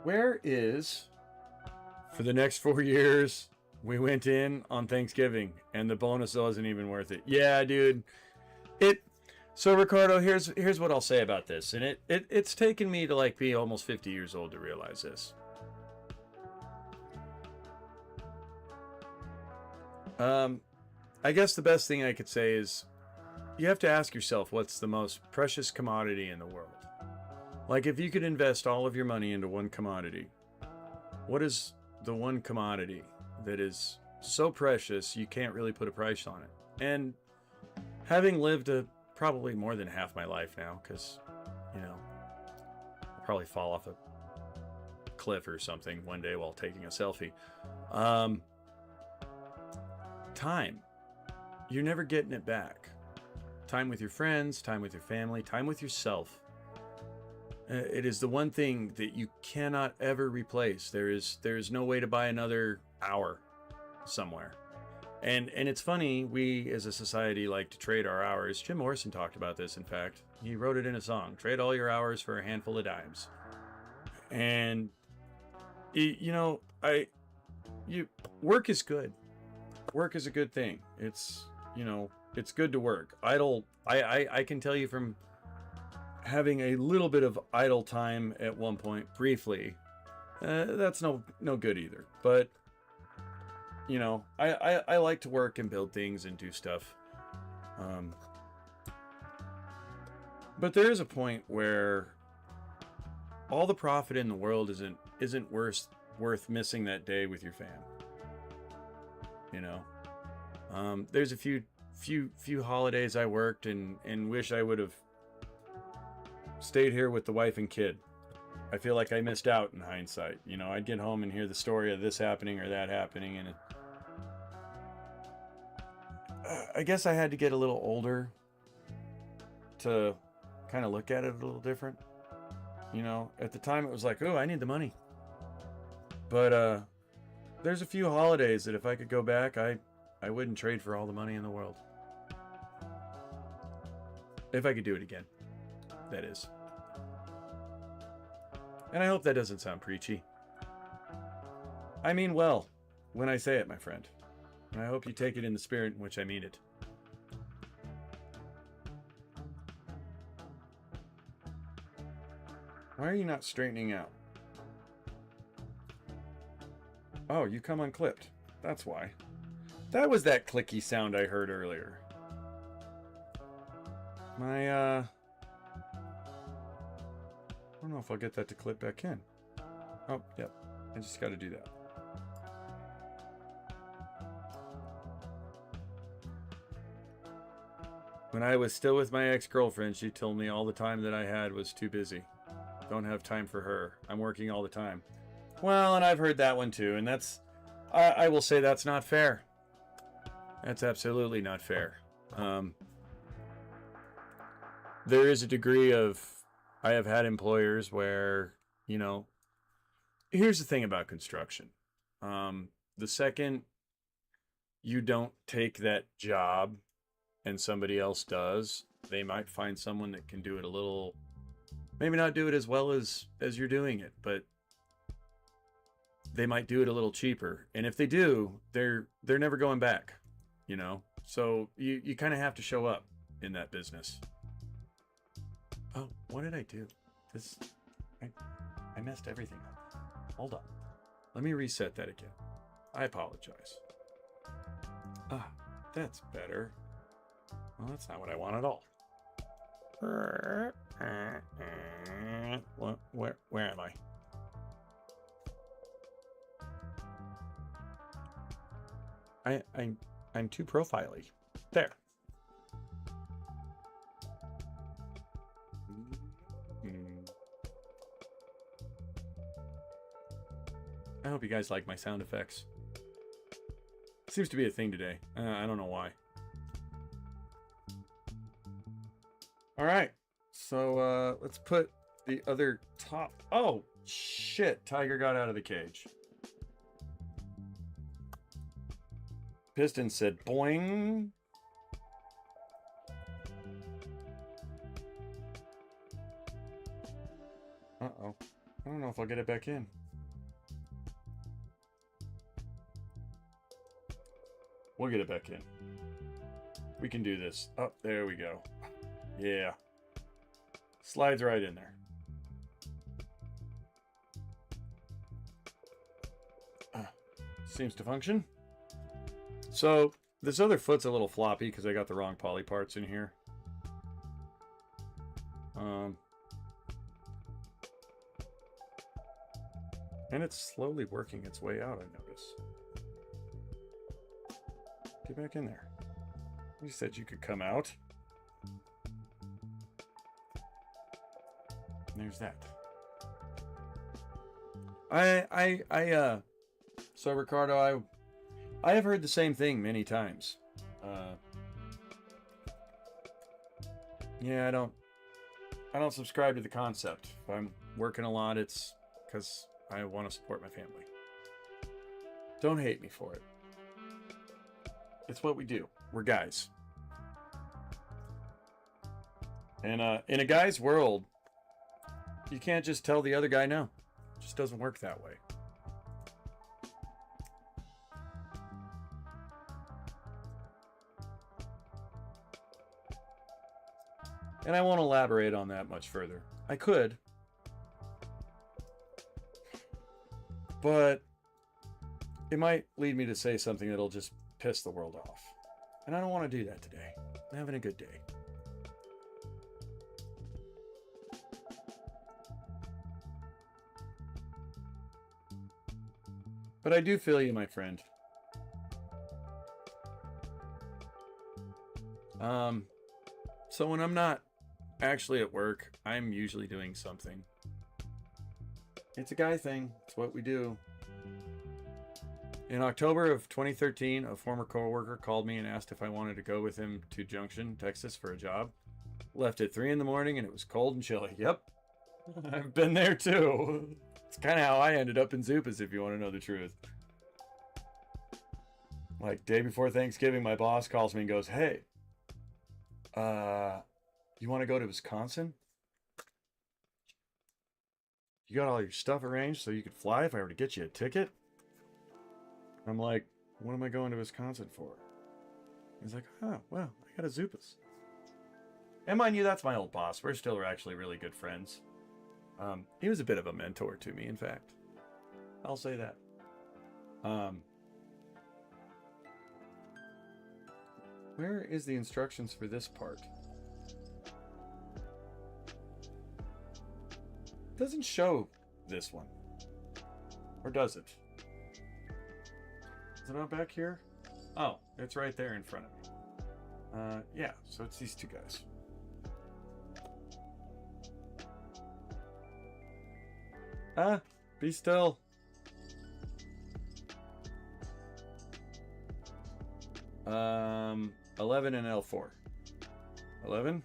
Where is... For the next 4 years, we went in on Thanksgiving, and the bonus wasn't even worth it. Yeah, dude. So, Ricardo, here's what I'll say about this, and it's taken me to like be almost 50 years old to realize this. I guess the best thing I could say is you have to ask yourself what's the most precious commodity in the world. Like, if you could invest all of your money into one commodity, what is the one commodity that is so precious you can't really put a price on it? And having lived probably more than half my life now, because, you know, I'll probably fall off a cliff or something one day while taking a selfie. Time. You're never getting it back. Time with your friends, time with your family, time with yourself. It is the one thing that you cannot ever replace. There is no way to buy another hour somewhere. And it's funny, we as a society like to trade our hours. Jim Morrison talked about this, in fact. He wrote it in a song. Trade all your hours for a handful of dimes. And, you know, work is good. Work is a good thing. It's, you know, it's good to work. I can tell you from having a little bit of idle time at one point, briefly, that's no good either. But, you know, I like to work and build things and do stuff. But there is a point where all the profit in the world isn't isn't worth missing that day with your fam. You know, there's a few holidays I worked and wish I would have stayed here with the wife and kid. I feel like I missed out in hindsight. You know, I'd get home and hear the story of this happening or that happening, and I guess I had to get a little older to kind of look at it a little different. You know, at the time it was like, oh, I need the money. But there's a few holidays that if I could go back, I wouldn't trade for all the money in the world. If I could do it again, that is. And I hope that doesn't sound preachy. I mean well when I say it, my friend. And I hope you take it in the spirit in which I mean it. Why are you not straightening out? Oh, you come unclipped. That's why. That was that clicky sound I heard earlier. I don't know if I'll get that to clip back in. Oh, yep. I just got to do that. When I was still with my ex-girlfriend, she told me all the time that I had was too busy. Don't have time for her. I'm working all the time. Well, and I've heard that one too, and that's... I will say that's not fair. That's absolutely not fair. There is a degree of... I have had employers where, you know... Here's the thing about construction. The second you don't take that job and somebody else does, they might find someone that can do it a little... Maybe not do it as well as you're doing it, but they might do it a little cheaper. And if they do, they're never going back, you know? So you kind of have to show up in that business. Oh, what did I do? I messed everything up. Hold on. Let me reset that again. I apologize. Ah, that's better. Well, that's not what I want at all. What? Where am I? I'm too profile-y. There. I hope you guys like my sound effects. Seems to be a thing today. I don't know why. All right. So let's put the other top. Oh, shit. Tiger got out of the cage. Piston said boing. Uh-oh. I don't know if I'll get it back in. We'll get it back in. We can do this. Oh, there we go. Yeah. Slides right in there. Seems to function. So, this other foot's a little floppy because I got the wrong poly parts in here. And it's slowly working its way out, I notice. Get back in there. You said you could come out. There's that. So Ricardo, I have heard the same thing many times. Yeah, I don't subscribe to the concept. If I'm working a lot, it's because I want to support my family. Don't hate me for it. It's what we do. We're guys. And in a guy's world, you can't just tell the other guy no. It just doesn't work that way. And I won't elaborate on that much further. I could. But it might lead me to say something that'll just piss the world off. And I don't want to do that today. I'm having a good day. But I do feel you, my friend. So when I'm not actually at work, I'm usually doing something. It's a guy thing. It's what we do. In October of 2013, a former coworker called me and asked if I wanted to go with him to Junction, Texas for a job. Left at 3 in the morning and it was cold and chilly. Yep. I've been there too. It's kind of how I ended up in Zupas, if you want to know the truth. Like, day before Thanksgiving, my boss calls me and goes, hey, you want to go to Wisconsin? You got all your stuff arranged so you could fly if I were to get you a ticket? I'm like, what am I going to Wisconsin for? He's like, oh, well, I got a Zupas. And mind you, that's my old boss. We're still actually really good friends. He was a bit of a mentor to me, in fact. I'll say that. Where is the instructions for this part? It doesn't show this one. Or does it? Is it not back here? Oh, it's right there in front of me. Yeah, so it's these two guys. Be still. Um, 11 and L4. 11.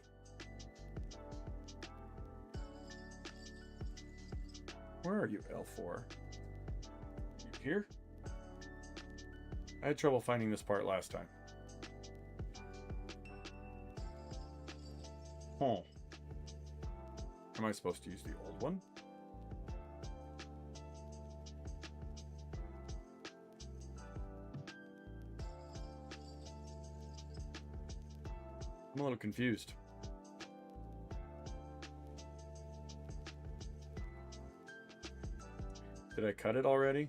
Where are you, L4? You here? I had trouble finding this part last time. Oh. Am I supposed to use the old one? I'm a little confused. Did I cut it already?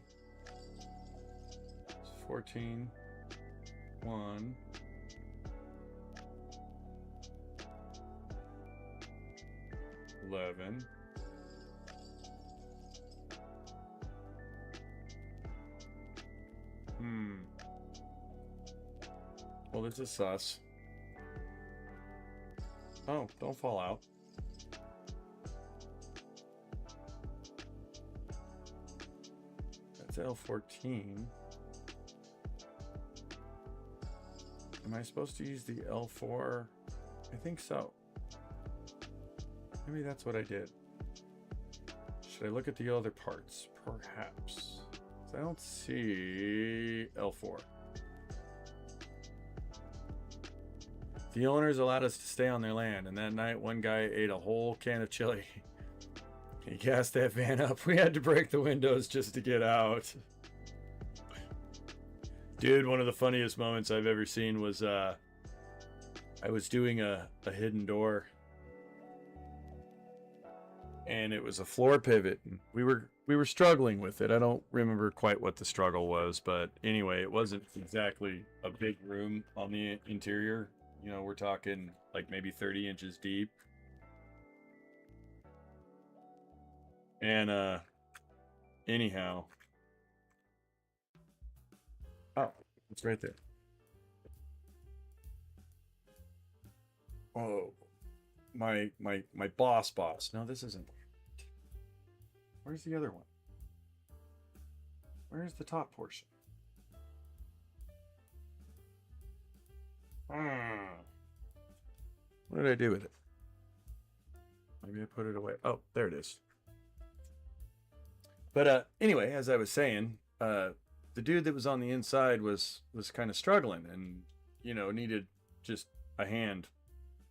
It's 14, 1. $11. Well, this is sus. Oh, don't fall out. That's L14. Am I supposed to use the L4? I think so. Maybe that's what I did. Should I look at the other parts? Perhaps. I don't see L4. The owners allowed us to stay on their land, and that night one guy ate a whole can of chili. He gassed that van up. We had to break the windows just to get out. Dude, one of the funniest moments I've ever seen was I was doing a hidden door. And it was a floor pivot. We were struggling with it. I don't remember quite what the struggle was, but anyway, it wasn't exactly a big room on the interior. You know, we're talking like maybe 30 inches deep. And anyhow. Oh, it's right there. Oh, my boss. No, this isn't. Where's the other one? Where's the top portion? What did I do with it? Maybe I put it away. Oh, there it is. But anyway, as I was saying, the dude that was on the inside was kind of struggling and, you know, needed just a hand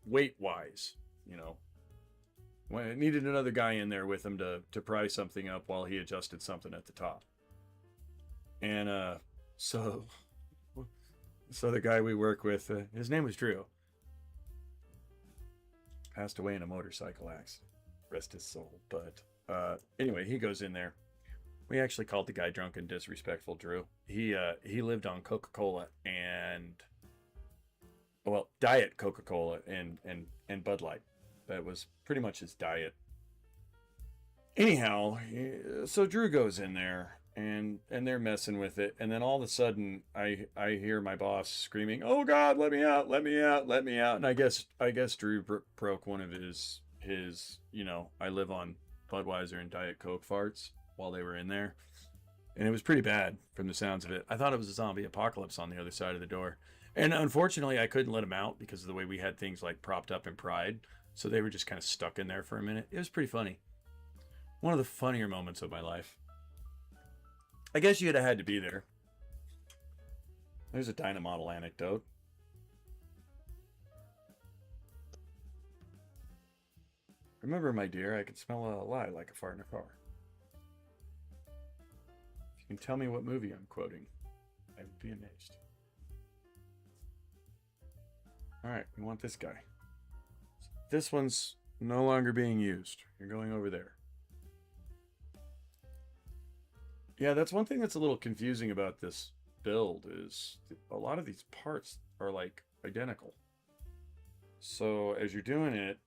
weight-wise, you know. Well, it needed another guy in there with him to pry something up while he adjusted something at the top. And so the guy we work with, his name was Drew. Passed away in a motorcycle accident. Rest his soul. But anyway, he goes in there. We actually called the guy drunk and disrespectful Drew. He lived on Coca-Cola and, well, Diet Coca-Cola and Bud Light. That was pretty much his diet. Anyhow, so Drew goes in there and they're messing with it, and then all of a sudden I hear my boss screaming, "Oh God, let me out! Let me out! Let me out!" And I guess Drew broke one of his I live on Budweiser and Diet Coke farts while they were in there, and it was pretty bad from the sounds of it. I thought it was a zombie apocalypse on the other side of the door, and unfortunately I couldn't let them out because of the way we had things like propped up in Pride, so they were just kind of stuck in there for a minute. It was pretty funny. One of the funnier moments of my life. I guess you'd have had to be there. There's a Dynamodel anecdote. Remember, my dear, I could smell a lie like a fart in a car. If you can tell me what movie I'm quoting, I would be amazed. Alright, we want this guy. This one's no longer being used. You're going over there. Yeah, that's one thing that's a little confusing about this build is a lot of these parts are like identical. So as you're doing it,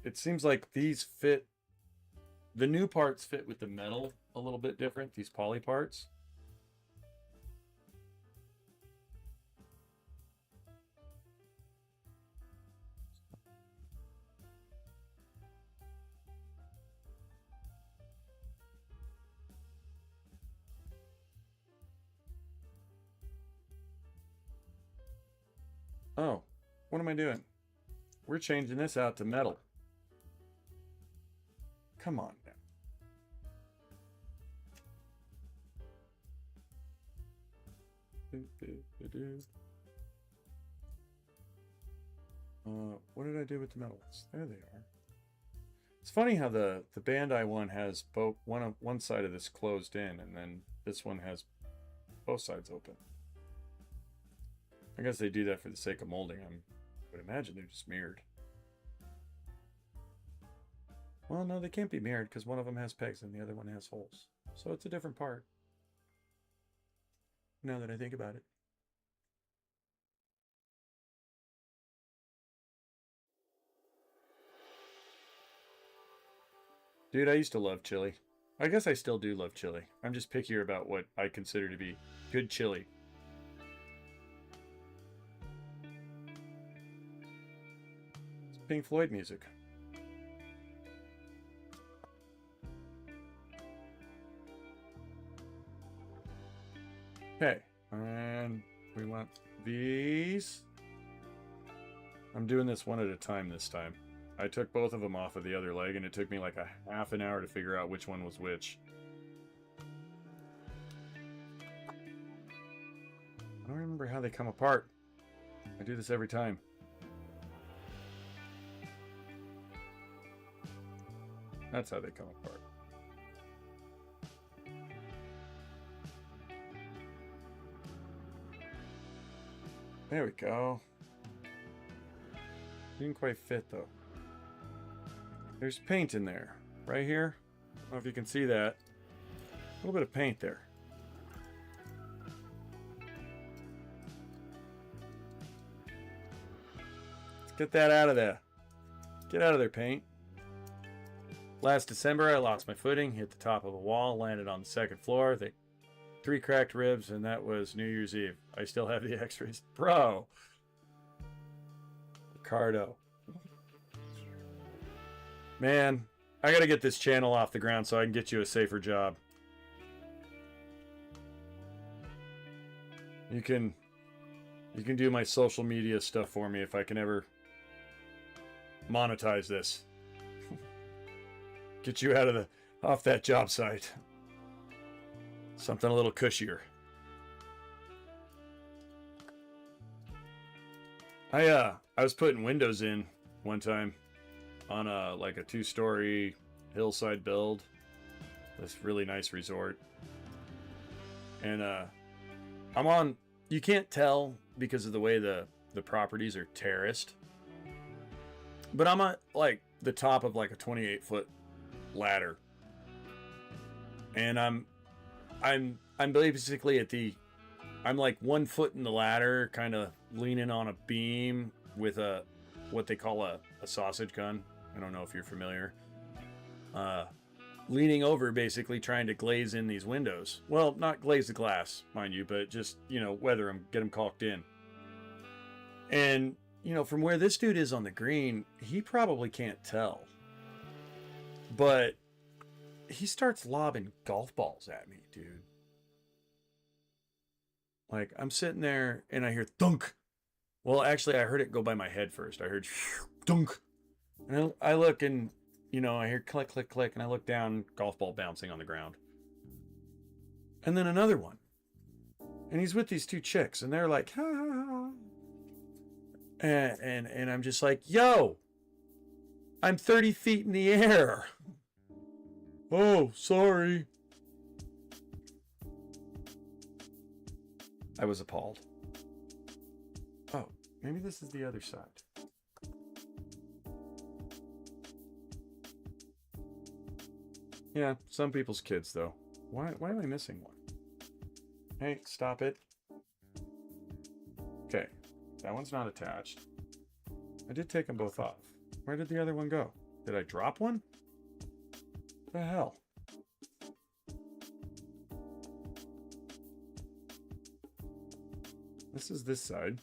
it seems like these fit, the new parts fit with the metal a little bit different, these poly parts. Oh, what am I doing? We're changing this out to metal. Come on now. What did I do with the metals? There they are. It's funny how the Bandai one has both one side of this closed in, and then this one has both sides open. I guess they do that for the sake of molding. I would imagine they're just mirrored. Well, no, they can't be mirrored because one of them has pegs and the other one has holes. So it's a different part. Now that I think about it. Dude, I used to love chili. I guess I still do love chili. I'm just pickier about what I consider to be good chili. It's Pink Floyd music. Okay, and we want these. I'm doing this one at a time this time. I took both of them off of the other leg, and it took me like a half an hour to figure out which one was which. I don't remember how they come apart. I do this every time. That's how they come apart. There we go. Didn't quite fit though. There's paint in there, right here. I don't know if you can see that. A little bit of paint there. Let's get that out of there. Get out of there, paint. Last December, I lost my footing, hit the top of a wall, landed on the second floor. 3 cracked ribs, and that was New Year's Eve. I still have the x-rays. Bro! Ricardo. Man, I gotta get this channel off the ground so I can get you a safer job. You can do my social media stuff for me if I can ever monetize this. Get you off that job site. Something a little cushier. I was putting windows in one time on like a 2-story hillside build. This really nice resort. And I'm on, you can't tell because of the way the properties are terraced. But I'm at like the top of like a 28-foot ladder. And I'm basically I'm like 1 foot in the ladder, kind of leaning on a beam with what they call a sausage gun. I don't know if you're familiar. leaning over, basically trying to glaze in these windows. Well, not glaze the glass, mind you, but just, you know, weather them, get them caulked in. And, you know, from where this dude is on the green, he probably can't tell. But he starts lobbing golf balls at me, dude. Like, I'm sitting there and I hear thunk. Well, actually, I heard it go by my head first. I heard thunk. And I look and, you know, I hear click, click, click. And I look down, golf ball bouncing on the ground. And then another one. And he's with these two chicks. And they're like, ha, ha, ha. And I'm just like, yo, I'm 30 feet in the air. Oh, sorry. I was appalled. Oh, maybe this is the other side. Yeah, some people's kids, though. Why am I missing one? Hey, stop it. Okay, that one's not attached. I did take them both off. Where did the other one go? Did I drop one? The hell? This is this side.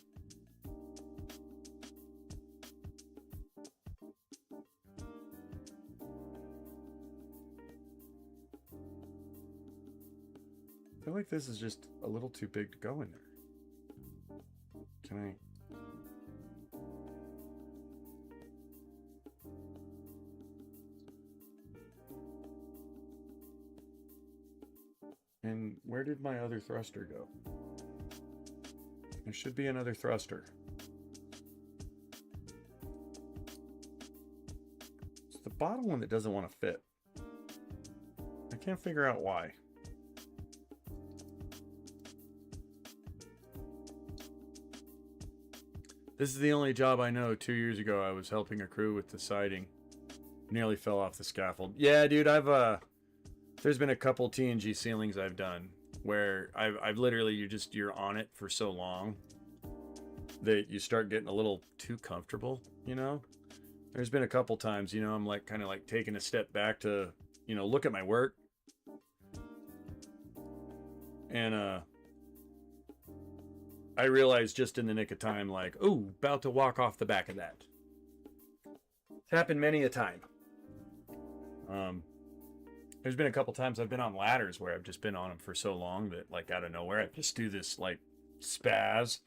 I feel like this is just a little too big to go in there. Can I? And where did my other thruster go? There should be another thruster. It's the bottom one that doesn't want to fit. I can't figure out why. This is the only job I know. 2 years ago, I was helping a crew with the siding. Nearly fell off the scaffold. Yeah, dude, there's been a couple TNG ceilings I've done where I've literally, you're on it for so long that you start getting a little too comfortable, you know? There's been a couple times, you know, I'm like kind of like taking a step back to, you know, look at my work. And I realized just in the nick of time, like, ooh, about to walk off the back of that. It's happened many a time. There's been a couple times I've been on ladders where I've just been on them for so long that, like, out of nowhere, I just do this, like, spaz.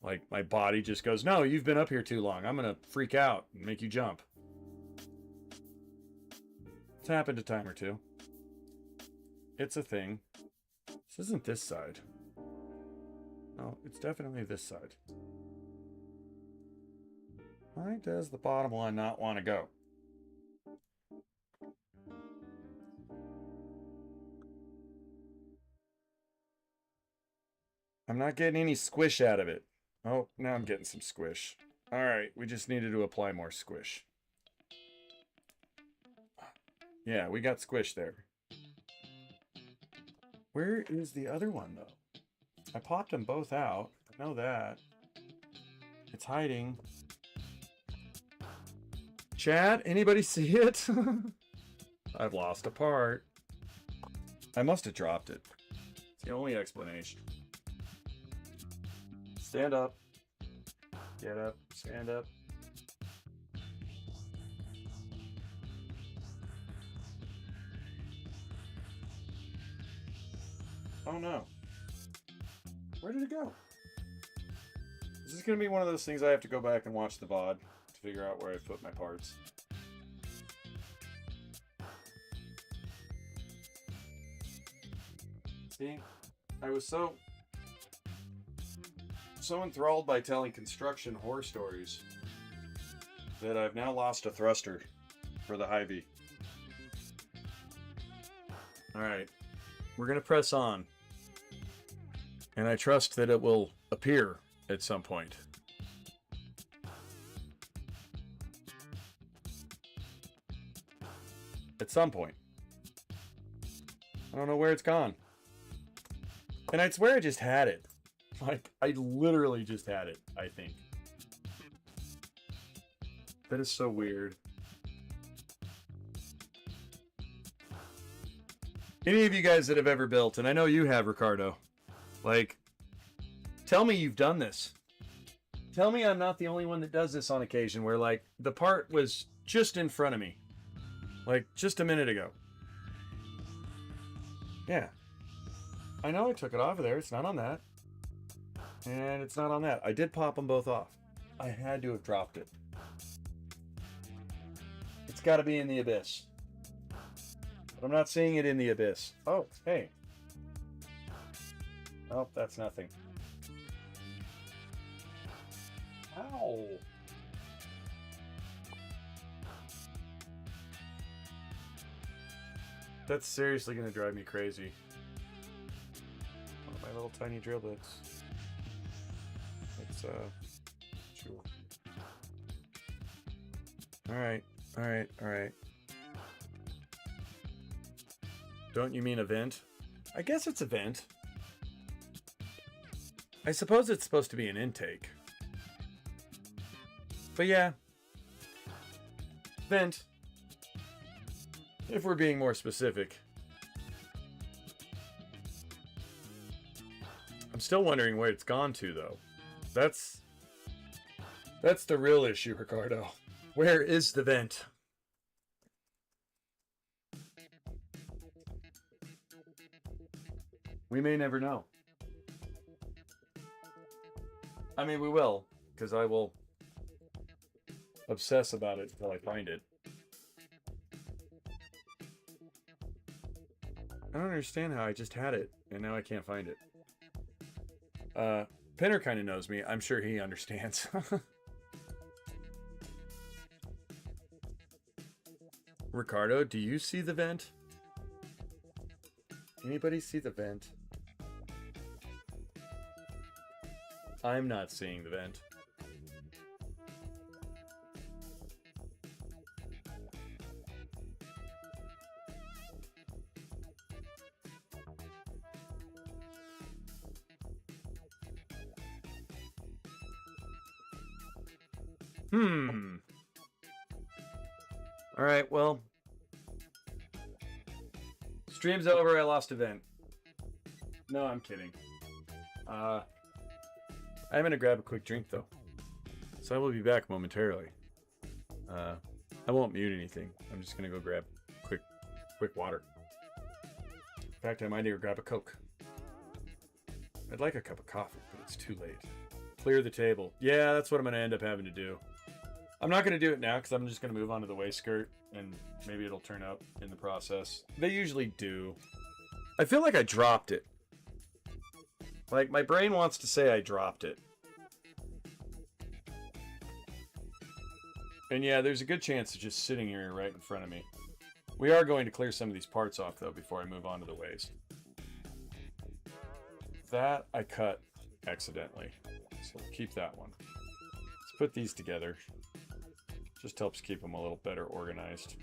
Like, my body just goes, no, you've been up here too long. I'm going to freak out and make you jump. It's happened a time or two. It's a thing. This isn't this side. No, it's definitely this side. Why does the bottom one not want to go? I'm not getting any squish out of it. Oh, now I'm getting some squish. All right, we just needed to apply more squish. Yeah, we got squish there. Where is the other one, though? I popped them both out. I know that. It's hiding. Chad, anybody see it? I've lost a part. I must have dropped it. It's the only explanation. Stand up. Get up. Stand up. Oh no. Where did it go? Is this going to be one of those things I have to go back and watch the VOD to figure out where I put my parts? See? I was so enthralled by telling construction horror stories that I've now lost a thruster for the Hy-Vee. Alright, we're going to press on. And I trust that it will appear at some point. At some point. I don't know where it's gone. And I swear I just had it. Like, I literally just had it, I think. That is so weird. Any of you guys that have ever built, and I know you have, Ricardo, like, tell me you've done this. Tell me I'm not the only one that does this on occasion, where, like, the part was just in front of me. Like, just a minute ago. Yeah. I know I took it off of there. It's not on that. And it's not on that. I did pop them both off. I had to have dropped it. It's got to be in the abyss. But I'm not seeing it in the abyss. Oh, hey. Oh, that's nothing. Ow. That's seriously going to drive me crazy. Oh, my little tiny drill bits. Let's, sure. Alright, alright, alright. Don't you mean a vent? I guess it's a vent. I suppose it's supposed to be an intake. But yeah. Vent. If we're being more specific. I'm still wondering where it's gone to, though. That's the real issue, Ricardo. Where is the vent? We may never know. I mean, we will, because I will obsess about it until I find it. I don't understand how I just had it, and now I can't find it. Pinner kind of knows me. I'm sure he understands. Ricardo, do you see the vent? Anybody see the vent? I'm not seeing the vent. All right, well, stream's over. I lost a vent. No, I'm kidding. I'm gonna grab a quick drink though, so I will be back momentarily. I won't mute anything. I'm just gonna go grab quick water. In fact, I might even grab a Coke. I'd like a cup of coffee, but it's too late. Clear the table. Yeah, that's what I'm gonna end up having to do. I'm not going to do it now because I'm just going to move on to the waist skirt and maybe it'll turn up in the process. They usually do. I feel like I dropped it. Like, my brain wants to say I dropped it. And yeah, there's a good chance it's just sitting here right in front of me. We are going to clear some of these parts off, though, before I move on to the waist. That I cut accidentally. So we'll keep that one. Let's put these together. Just helps keep them a little better organized.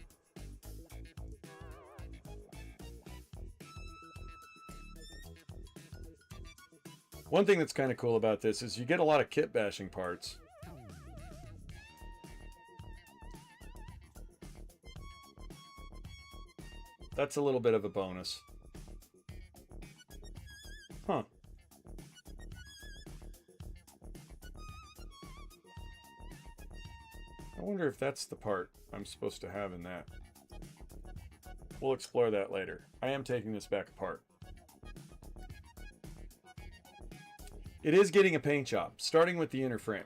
One thing that's kind of cool about this is you get a lot of kit bashing parts. That's a little bit of a bonus. Huh. I wonder if that's the part I'm supposed to have in that. We'll explore that later. I am taking this back apart. It is getting a paint job, starting with the inner frame.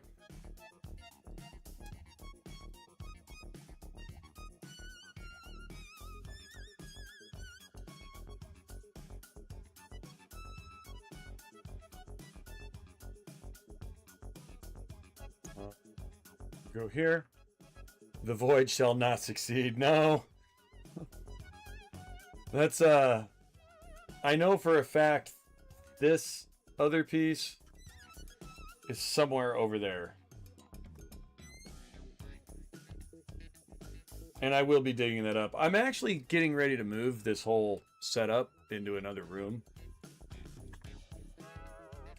Go here. The void shall not succeed. No. That's, I know for a fact this other piece is somewhere over there. And I will be digging that up. I'm actually getting ready to move this whole setup into another room.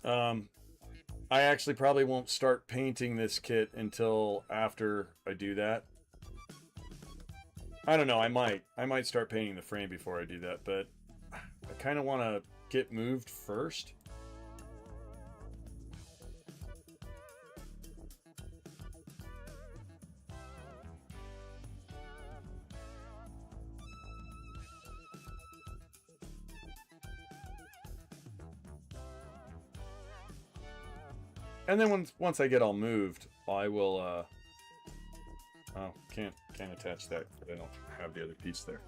I actually probably won't start painting this kit until after I do that. I don't know, I might start painting the frame before I do that, but kind of want to get moved first. And then once I get all moved, I will, oh, can't attach that. I don't have the other piece there.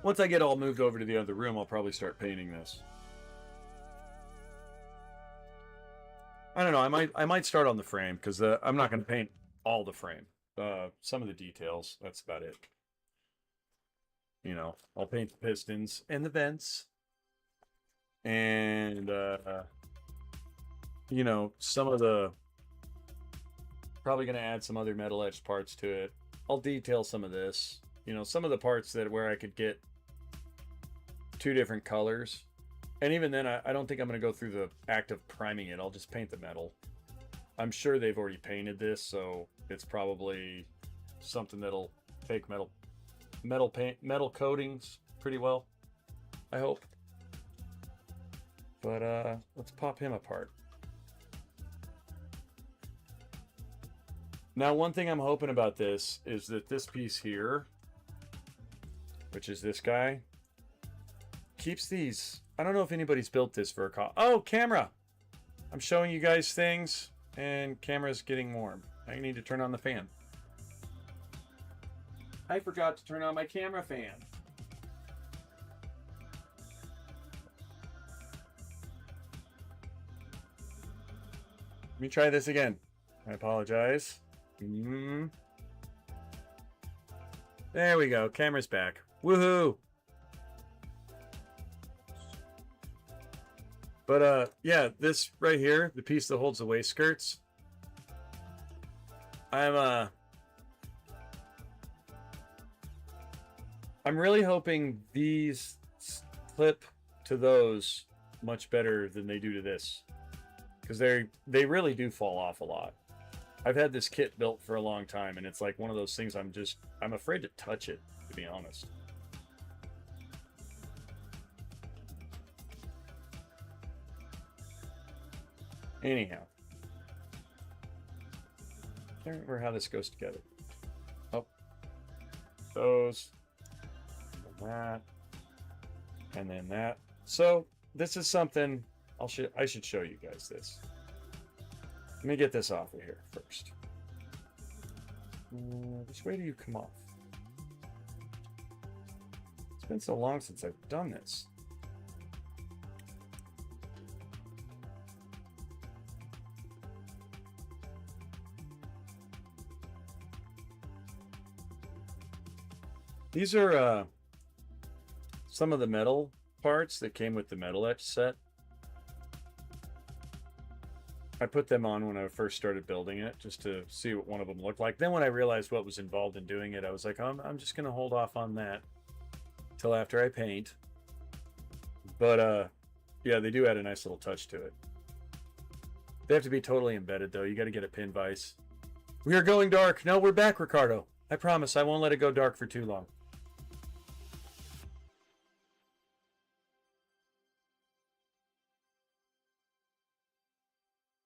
Once I get all moved over to the other room, I'll probably start painting this. I don't know. I might start on the frame because I'm not going to paint all the frame. Some of the details. That's about it. You know, I'll paint the pistons and the vents, and you know, some of the. Probably going to add some other metal etched parts to it. I'll detail some of this. You know, some of the parts that where I could get 2 different colors. And even then, I don't think I'm going to go through the act of priming it. I'll just paint the metal. I'm sure they've already painted this, so it's probably something that'll take metal coatings pretty well, I hope. But let's pop him apart. Now, one thing I'm hoping about this is that this piece here, which is this guy, keeps these. I don't know if anybody's built this Ver.Ka. Oh, camera! I'm showing you guys things, and camera's getting warm. I need to turn on the fan. I forgot to turn on my camera fan. Let me try this again. I apologize. There we go. Camera's back. Woohoo! But yeah, this right here, the piece that holds the waist skirts. I'm really hoping these clip to those much better than they do to this, because they really do fall off a lot. I've had this kit built for a long time, and it's like one of those things I'm afraid to touch it, to be honest. Anyhow. Can't remember how this goes together. Oh. Those. And that. And then that. So, this is something I should show you guys this. Let me get this off of here first. Which way do you come off? It's been so long since I've done this. These are some of the metal parts that came with the metal etch set. I put them on when I first started building it, just to see what one of them looked like. Then when I realized what was involved in doing it, I was like, I'm just going to hold off on that till after I paint. But yeah, they do add a nice little touch to it. They have to be totally embedded, though. You got to get a pin vise. We are going dark. No, we're back, Ricardo. I promise I won't let it go dark for too long.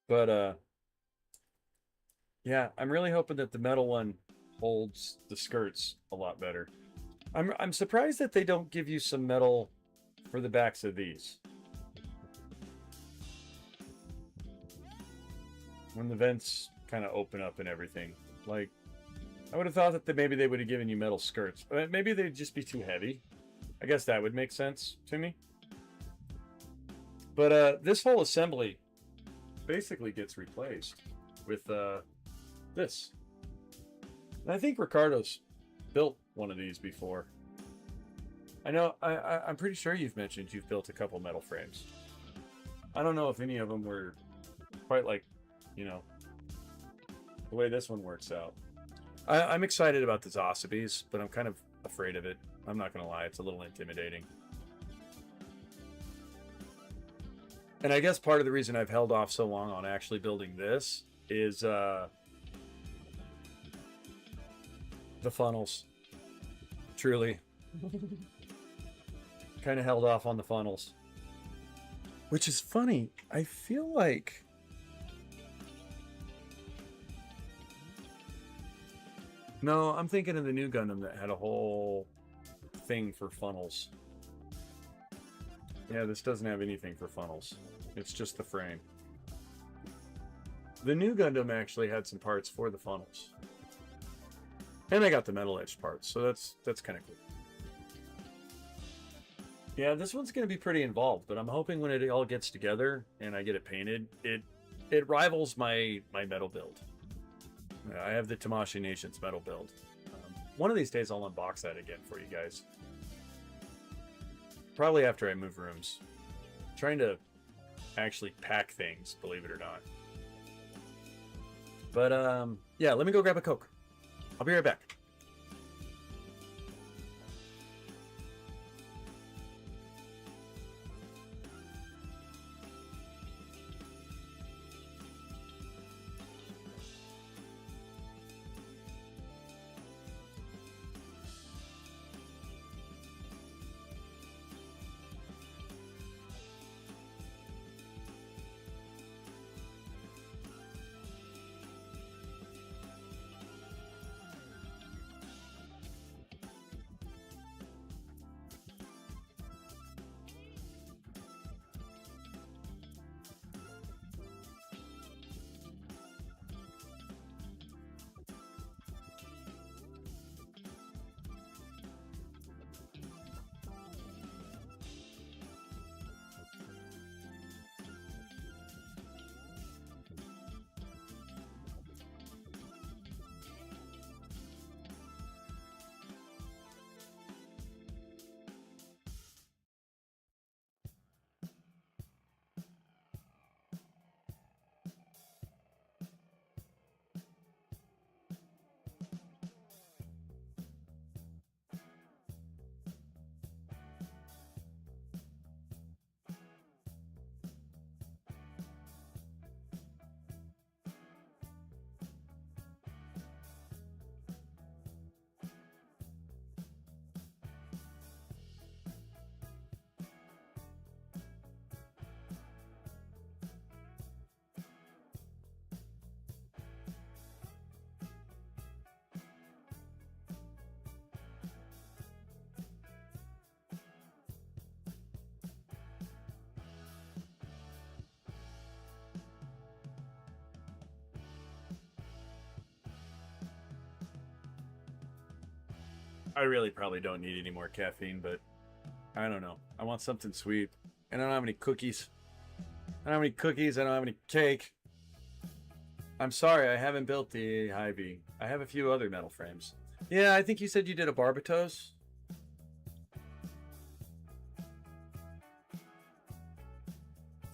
But yeah, I'm really hoping that the metal one holds the skirts a lot better. I'm surprised that they don't give you some metal for the backs of these. When the vents kind of open up and everything. Like, I would have thought that maybe they would have given you metal skirts. Maybe they'd just be too heavy. I guess that would make sense to me. But this whole assembly basically gets replaced with this. And I think Ricardo's built one of these before. I know, I'm pretty sure you've mentioned you've built a couple metal frames. I don't know if any of them were quite like, you know, the way this one works out. I'm excited about the Zossabies, but I'm kind of afraid of it. I'm not going to lie, it's a little intimidating. And I guess part of the reason I've held off so long on actually building this is the funnels. Truly. kind of held off on the funnels. Which is funny. I feel like... No, I'm thinking of the new Gundam that had a whole thing for funnels. Yeah, this doesn't have anything for funnels. It's just the frame. The new Gundam actually had some parts for the funnels. And I got the metal edged parts, so that's kind of cool. Yeah, this one's going to be pretty involved, but I'm hoping when it all gets together and I get it painted, it rivals my metal build. I have the Tamashii Nations metal build. One of these days I'll unbox that again for you guys. Probably after I move rooms. I'm trying to actually pack things, believe it or not. But yeah, let me go grab a Coke. I'll be right back. I really probably don't need any more caffeine, but I don't know. I want something sweet. And I don't have any cookies. I don't have any cookies. I don't have any cake. I'm sorry, I haven't built the Hy-Vee. I have a few other metal frames. Yeah, I think you said you did a Barbatos.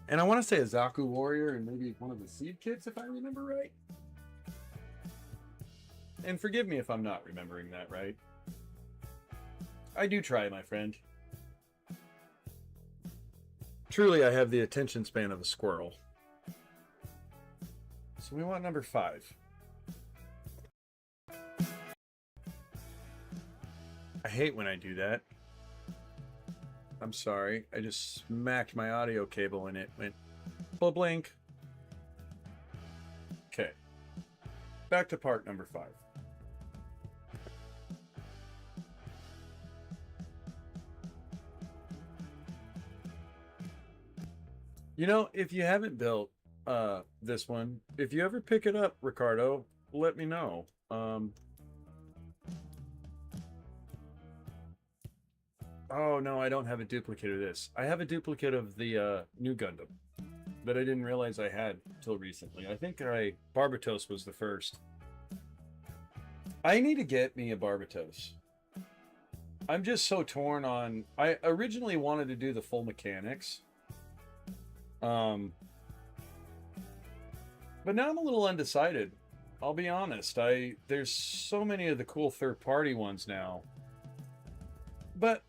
And I want to say a Zaku Warrior and maybe one of the seed kits, if I remember right. And forgive me if I'm not remembering that right. I do try, my friend. Truly, I have the attention span of a squirrel. So we want number 5. I hate when I do that. I'm sorry. I just smacked my audio cable and it went blink. Okay. Back to part number 5. You know, if you haven't built this one, if you ever pick it up, Ricardo, let me know. Oh no, I don't have a duplicate of this. I have a duplicate of the new Gundam that I didn't realize I had till recently. I think Barbatos was the first. I need to get me a Barbatos. I'm just so torn on... I originally wanted to do the full mechanics. But now I'm a little undecided. I'll be honest. There's so many of the cool third-party ones now. But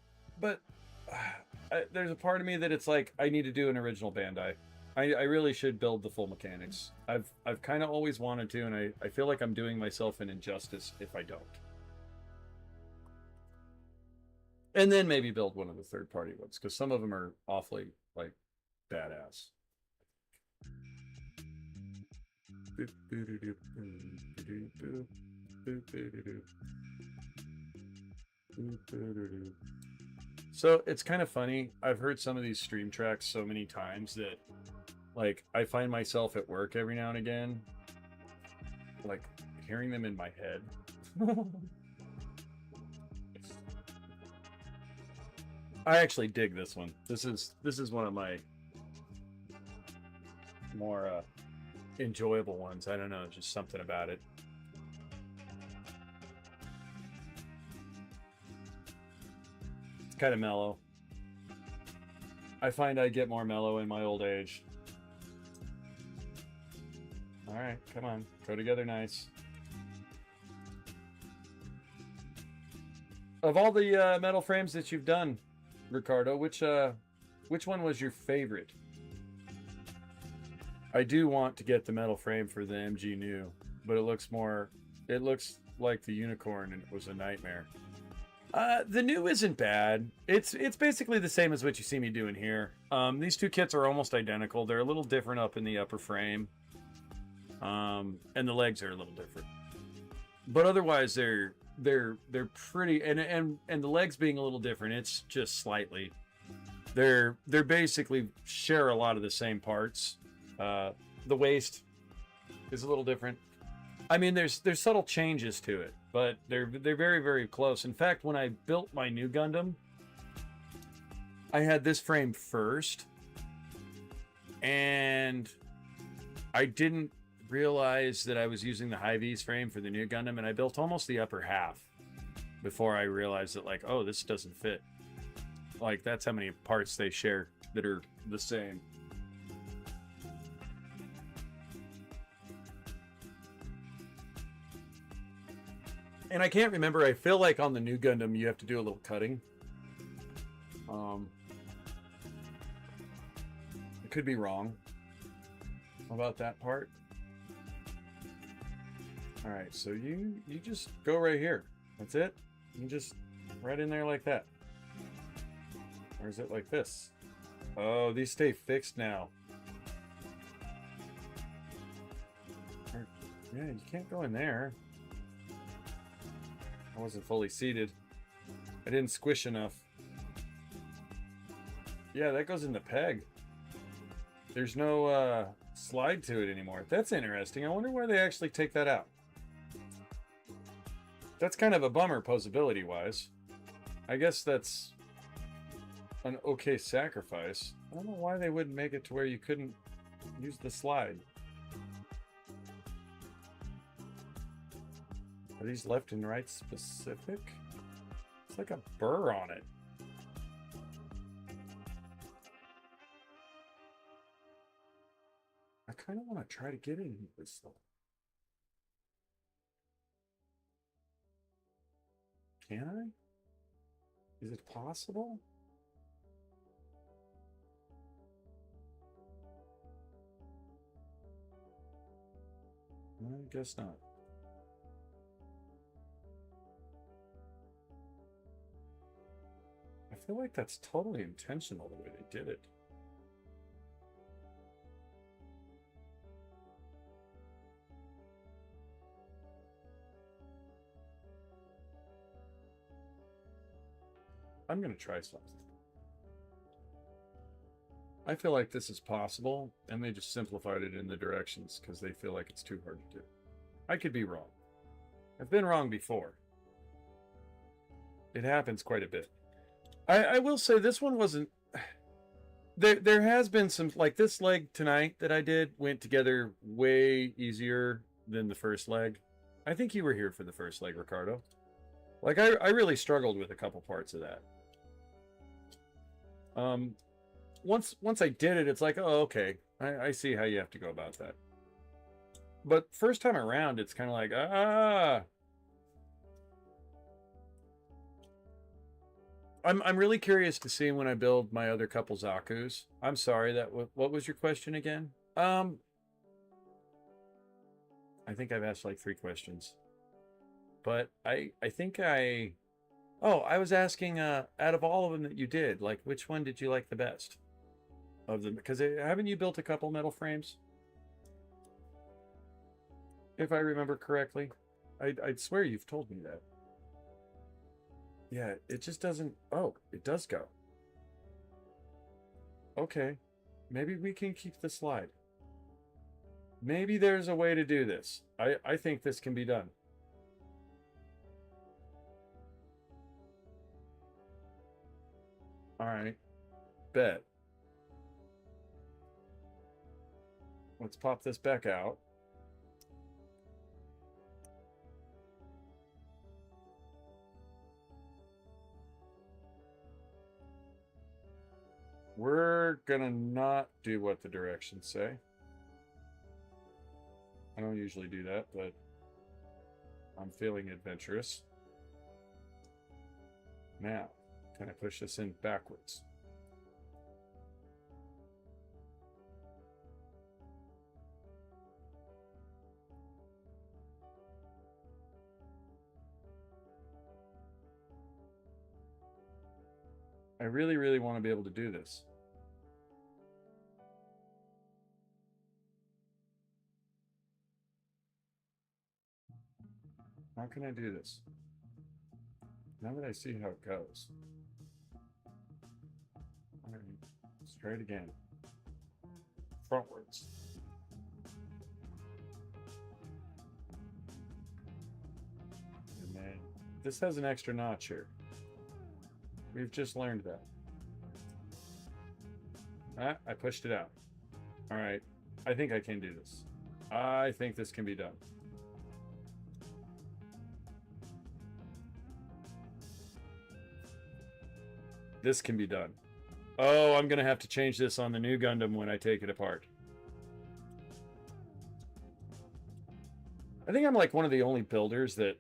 there's a part of me that it's like I need to do an original Bandai. I really should build the full mechanics. I've kind of always wanted to, and I feel like I'm doing myself an injustice if I don't. And then maybe build one of the third-party ones, because some of them are awfully like badass. So it's kind of funny. I've heard some of these stream tracks so many times that, like, I find myself at work every now and again, like, hearing them in my head. I actually dig this one. This is one of my more enjoyable ones. I don't know, just something about it. It's kind of mellow. I find I get more mellow in my old age. All right, come on, go together nice. Of all the metal frames that you've done, Ricardo, which one was your favorite? I do want to get the metal frame for the MG New, but it looks like the unicorn and it was a nightmare. The new isn't bad. It's basically the same as what you see me doing here. These two kits are almost identical. They're a little different up in the upper frame. And the legs are a little different. But otherwise they're pretty, and the legs being a little different, it's just slightly. They're basically share a lot of the same parts. The waist is a little different. I mean, there's subtle changes to it, but they're very, very close. In fact, when I built my new Gundam, I had this frame first, and I didn't realize that I was using the Hy-V's frame for the new Gundam, and I built almost the upper half before I realized that, like, oh, this doesn't fit. Like, that's how many parts they share that are the same. And I can't remember. I feel like on the new Gundam you have to do a little cutting. I could be wrong about that part. All right, so you just go right here. That's it. You just right in there like that. Or is it like this? Oh, these stay fixed now. Yeah, you can't go in there. I wasn't fully seated. I didn't squish enough. Yeah, that goes in the peg. There's no slide to it anymore. That's interesting. I wonder why they actually take that out. That's kind of a bummer, posability-wise. I guess that's an okay sacrifice. I don't know why they wouldn't make it to where you couldn't use the slide. Are these left and right specific? It's like a burr on it. I kind of want to try to get in this though. Can I? Is it possible? I guess not. I feel like that's totally intentional the way they did it. I'm going to try something. I feel like this is possible, and they just simplified it in the directions because they feel like it's too hard to do. I could be wrong. I've been wrong before. It happens quite a bit. I will say this one wasn't... There has been some... Like this leg tonight that I did went together way easier than the first leg. I think you were here for the first leg, Ricardo. Like, I really struggled with a couple parts of that. Once I did it, it's like, oh, okay. I see how you have to go about that. But first time around, it's kind of like, I'm really curious to see when I build my other couple Zaku's. I'm sorry, what was your question again? I think I've asked like 3 questions. But I think Oh, I was asking, out of all of them that you did, like, which one did you like the best of them? Because haven't you built a couple metal frames, if I remember correctly? I'd swear you've told me that. Yeah, it just doesn't. Oh, it does go. Okay, maybe we can keep the slide. Maybe there's a way to do this. I think this can be done. All right, bet. Let's pop this back out. We're gonna not do what the directions say. I don't usually do that, but I'm feeling adventurous. Now, can I push this in backwards? I really, really want to be able to do this. How can I do this? Now that I see how it goes. All right, let's try it again. Frontwards. And then this has an extra notch here. We've just learned that. Ah, I pushed it out. All right, I think I can do this. I think this can be done. This can be done. Oh, I'm going to have to change this on the new Gundam when I take it apart. I think I'm like one of the only builders that...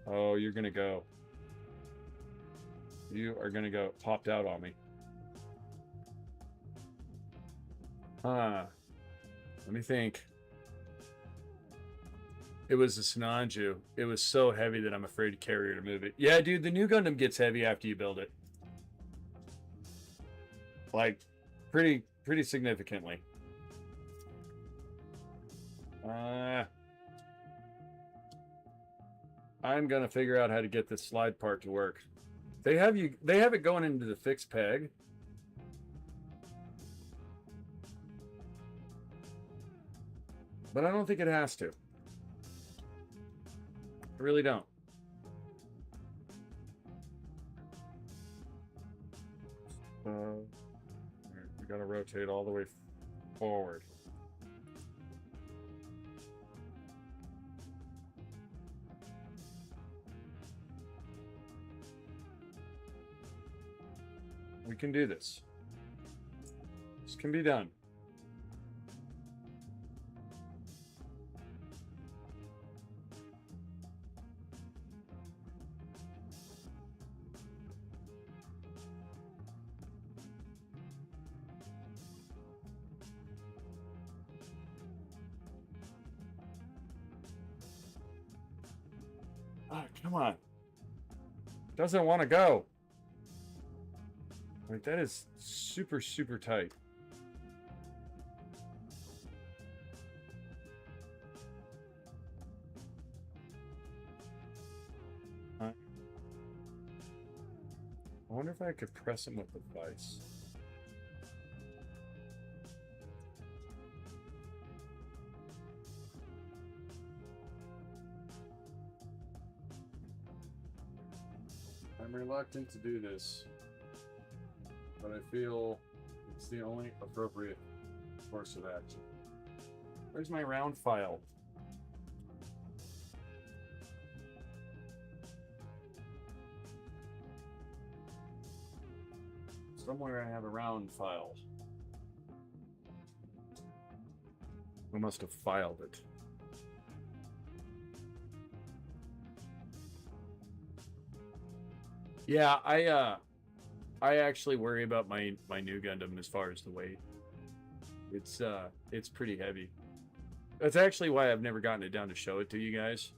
Oh, you're going to go. You are going to go. Popped out on me. Huh. Let me think. It was a Sinanju. It was so heavy that I'm afraid to carry her to move it. Yeah, dude, the new Gundam gets heavy after you build it. Like, pretty significantly. I'm gonna figure out how to get this slide part to work. They have it going into the fixed peg. But I don't think it has to. I really don't. We gotta rotate all the way forward. We can do this. This can be done. Oh, come on. Doesn't want to go. Like, that is super tight. I wonder if I could press him with the vice. I'm reluctant to do this, but I feel it's the only appropriate course of action. Where's my round file? Somewhere I have a round file. I must have filed it. Yeah, I actually worry about my new Gundam as far as the weight. It's pretty heavy. That's actually why I've never gotten it down to show it to you guys.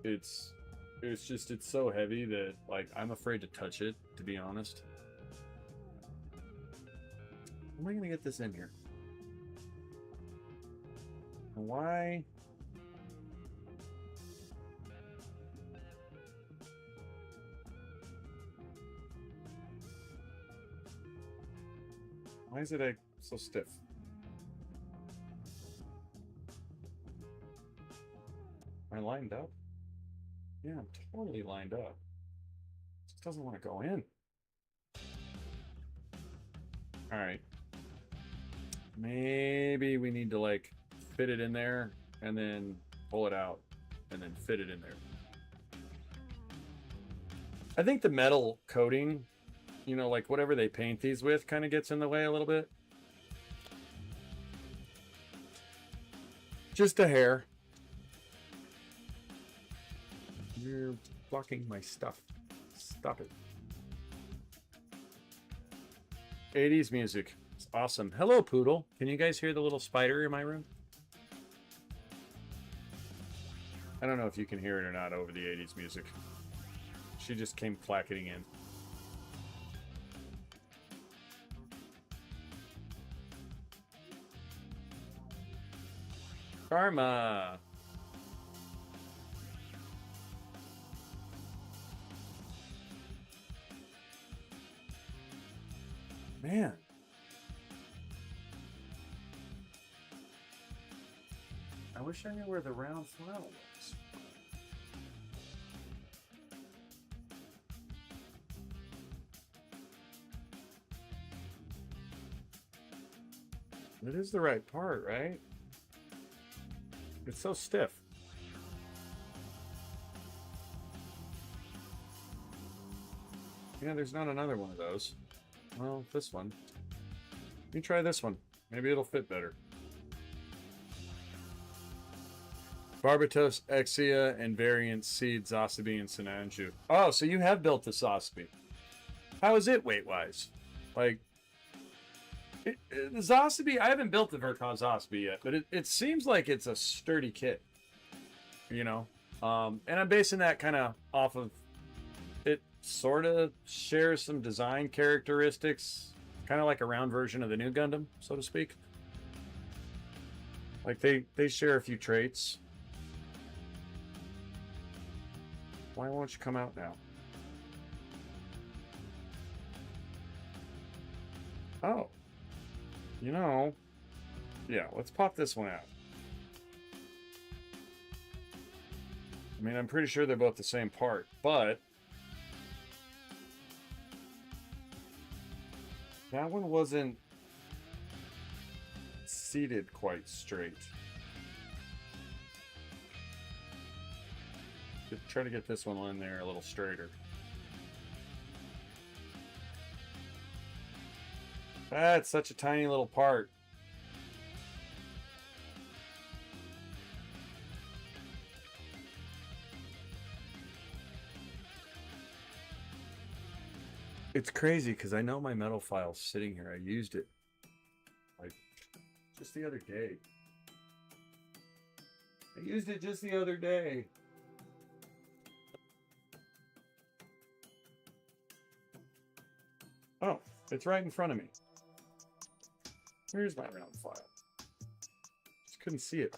It's It's just, it's so heavy that, like, I'm afraid to touch it, to be honest. How am I going to get this in here? Why? Why is it so stiff? Am I lined up? Yeah, I'm totally lined up. It just doesn't want to go in. All right. Maybe we need to like fit it in there and then pull it out and then fit it in there. I think the metal coating, you know, like whatever they paint these with kind of gets in the way a little bit. Just a hair. You're blocking my stuff. Stop it. 80s music. It's awesome. Hello, Poodle. Can you guys hear the little spider in my room? I don't know if you can hear it or not over the 80s music. She just came clacketing in. Karma. Man. I wish I knew where the round file was. It is the right part, right? It's so stiff. Yeah, there's not another one of those. Well, this one. Let me try this one. Maybe it'll fit better. Barbatos, Exia, and Variant Seed, Zosabe, and Sinanju. Oh, so you have built the Zosabe. How is it weight-wise? Like, the Zosabe, I haven't built the Ver.Ka Zosabe yet, but it seems like it's a sturdy kit. You know? And I'm basing that kind of off of... It sort of shares some design characteristics, kind of like a round version of the new Gundam, so to speak. Like, they share a few traits. Why won't you come out now? Oh. You know, yeah, let's pop this one out. I mean, I'm pretty sure they're both the same part, but that one wasn't seated quite straight. Try to get this one in there a little straighter. That's such a tiny little part. It's crazy because I know my metal file's sitting here. I used it like just the other day. I used it just the other day. Oh, it's right in front of me. Here's my round file. Just couldn't see it.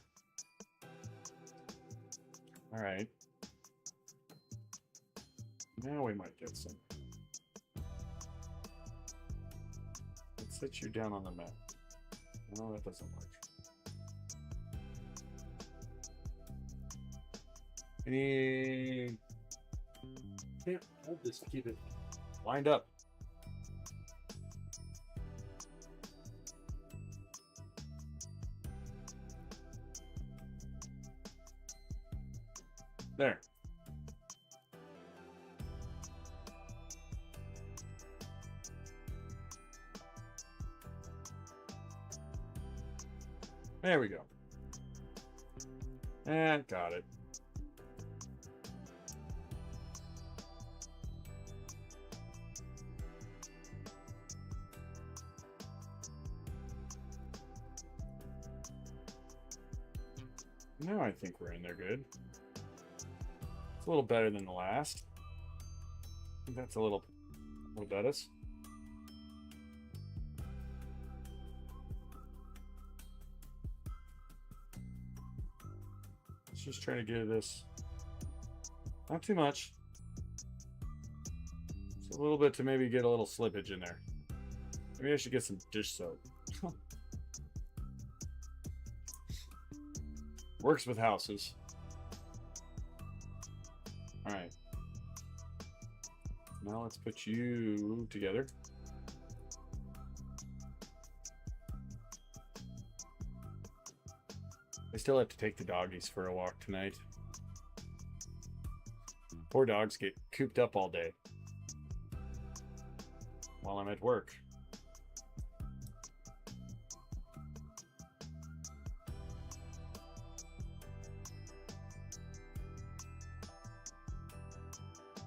All right. Now we might get some. Let's set you down on the map. No, that doesn't work. Any... Can't hold this to keep it lined up. There. There we go. And got it. Now I think we're in there good. It's a little better than the last. I think that's a little better. Let's just try to get this. Not too much. Just a little bit to maybe get a little slippage in there. Maybe I should get some dish soap. Works with houses. All right. Now let's put you together. I still have to take the doggies for a walk tonight. Poor dogs get cooped up all day while I'm at work.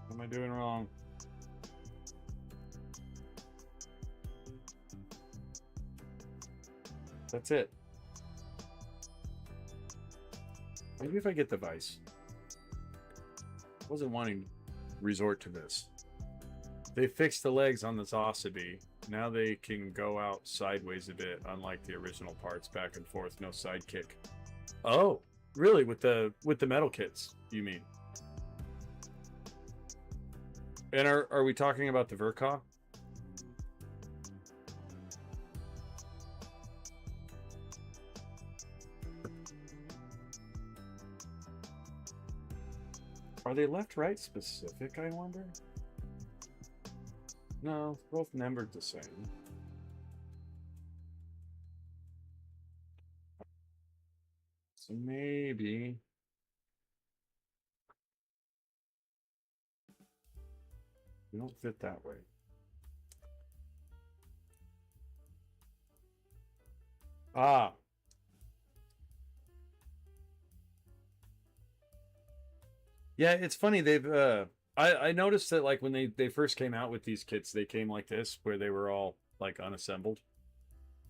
What am I doing wrong? That's it. Maybe if I get the vise. I wasn't wanting to resort to this. They fixed the legs on this Osabi. Now they can go out sideways a bit, unlike the original parts, back and forth, no side kick. Oh, really? With the metal kits, you mean? And are we talking about the Ver.Ka? Are they left-right specific, I wonder? No, both numbered the same. So maybe... they don't fit that way. Ah. Yeah, it's funny. They've I noticed that like when they first came out with these kits, they came like this, where they were all like unassembled.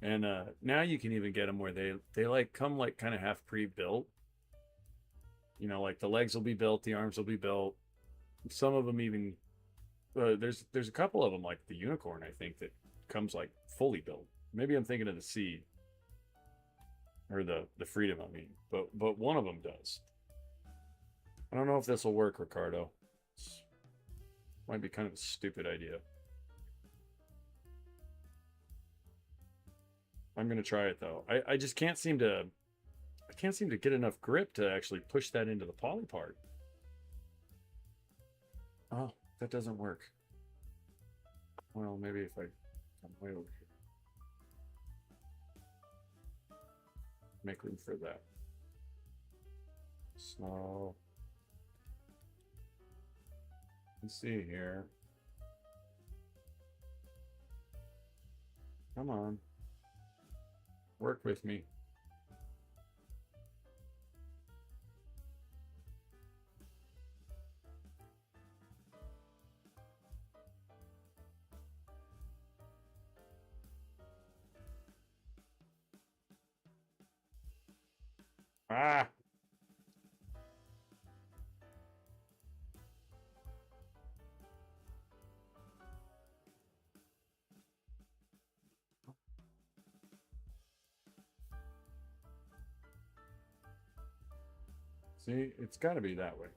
And now you can even get them where they like come like kind of half pre-built. You know, like the legs will be built, the arms will be built. Some of them even there's a couple of them like the Unicorn, I think, that comes like fully built. Maybe I'm thinking of the Seed or the Freedom, I mean, but one of them does. I don't know if this will work, Ricardo. Might be kind of a stupid idea. I'm gonna try it though. I just can't seem to get enough grip to actually push that into the poly part. Oh, that doesn't work. Well, maybe if I come way over here. Make room for that. So let's see here. Come on. Work with me. Ah. See, it's got to be that way.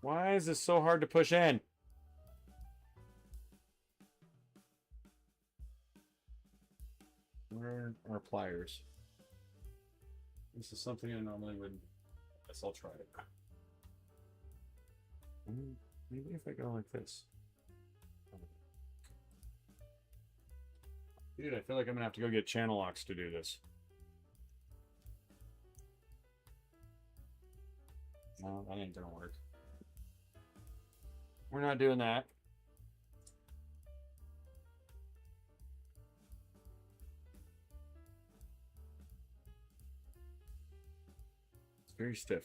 Why is this so hard to push in? Where are pliers? This is something I normally would. I guess I'll try it. Maybe if I go like this. Dude, I feel like I'm gonna have to go get channel locks to do this. No, that ain't gonna work. We're not doing that. It's very stiff.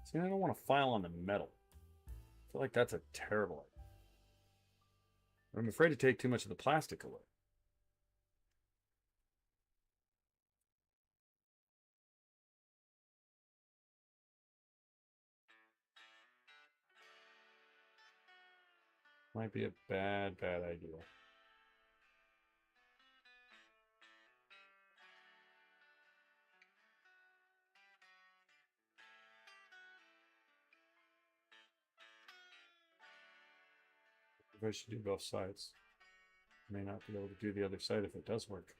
See, I don't want to file on the metal. I feel like that's a terrible idea. I'm afraid to take too much of the plastic away. Might be a bad idea. If I should do both sides. May not be able to do the other side if it does work.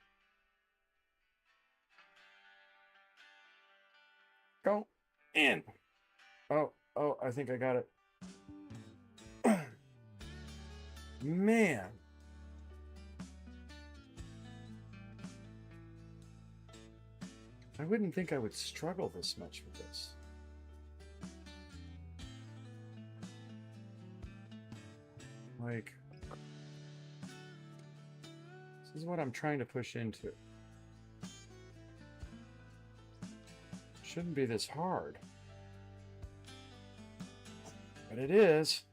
Go in. Oh, I think I got it. Man. I wouldn't think I would struggle this much with this. Like, this is what I'm trying to push into. Shouldn't be this hard. But it is.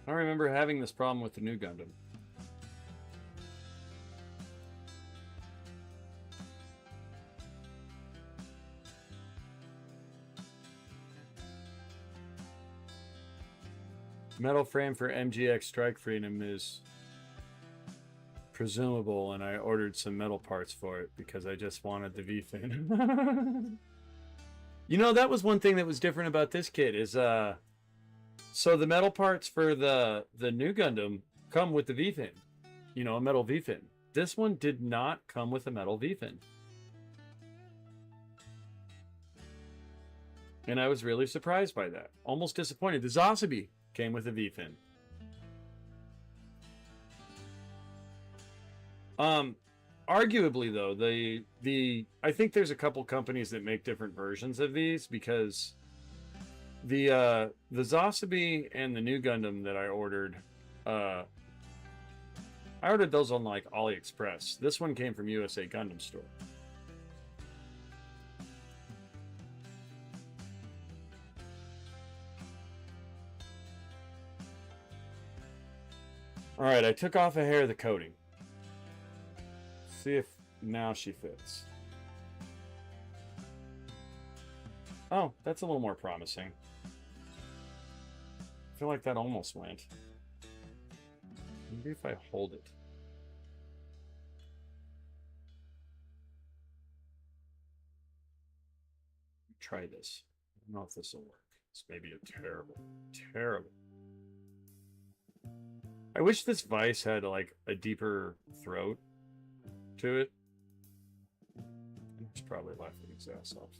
I remember having this problem with the new Gundam. Metal frame for MGX Strike Freedom is presumable, and I ordered some metal parts for it because I just wanted the V-fin. You know, that was one thing that was different about this kit is so the metal parts for the new Gundam come with the V-fin. You know, a metal V-fin. This one did not come with a metal V-fin. And I was really surprised by that. Almost disappointed. The Zasabi came with a V-fin. Arguably though, I think there's a couple companies that make different versions of these because the Zasabi and the new Gundam that I ordered those on like AliExpress. This one came from USA Gundam Store. All right, I took off a hair of the coating. See if now she fits. Oh, that's a little more promising. I feel like that almost went. Maybe if I hold it. Try this. I don't know if this will work. This may be a terrible. I wish this vise had like a deeper throat to it. It's probably laughing its ass off.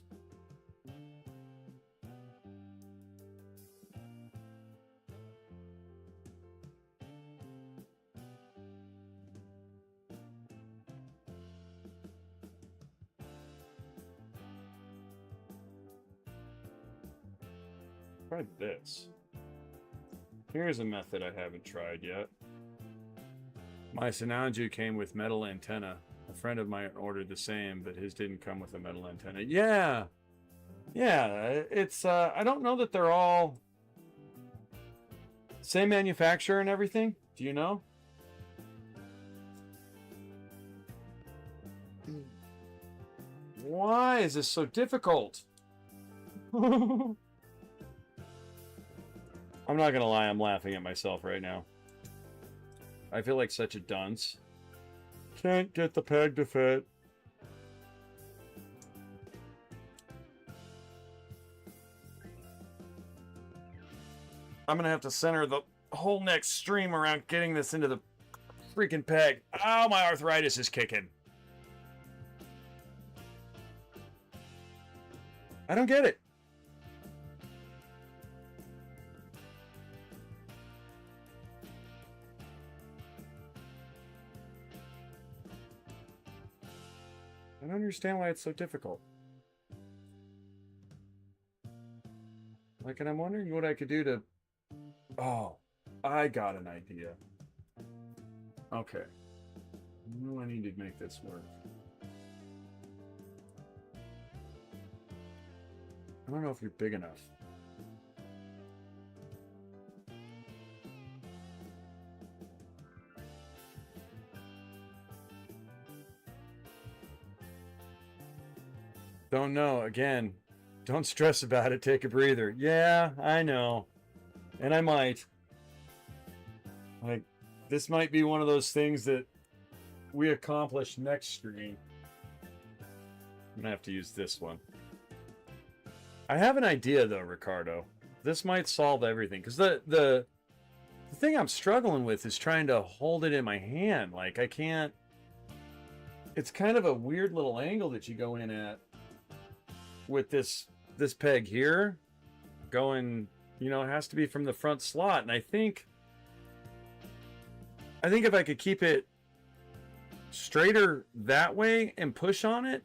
Try this. Here's a method I haven't tried yet. My Sinanju came with metal antenna. A friend of mine ordered the same, but his didn't come with a metal antenna. Yeah, it's I don't know that they're all same manufacturer and everything. Do you know? Why is this so difficult? I'm not gonna lie, I'm laughing at myself right now. I feel like such a dunce. Can't get the peg to fit. I'm gonna have to center the whole next stream around getting this into the freaking peg. Oh, my arthritis is kicking. I don't get it. I don't understand why it's so difficult. Like, and I'm wondering what I could do to... Oh, I got an idea. Okay. I need to make this work. I don't know if you're big enough. Don't know. Again, don't stress about it. Take a breather. Yeah, I know. And I might. Like, this might be one of those things that we accomplish next stream. I'm gonna have to use this one. I have an idea though, Ricardo. This might solve everything. Because the thing I'm struggling with is trying to hold it in my hand. Like, I can't. It's kind of a weird little angle that you go in at with this peg here. Going, you know, it has to be from the front slot. And I think if I could keep it straighter that way and push on it,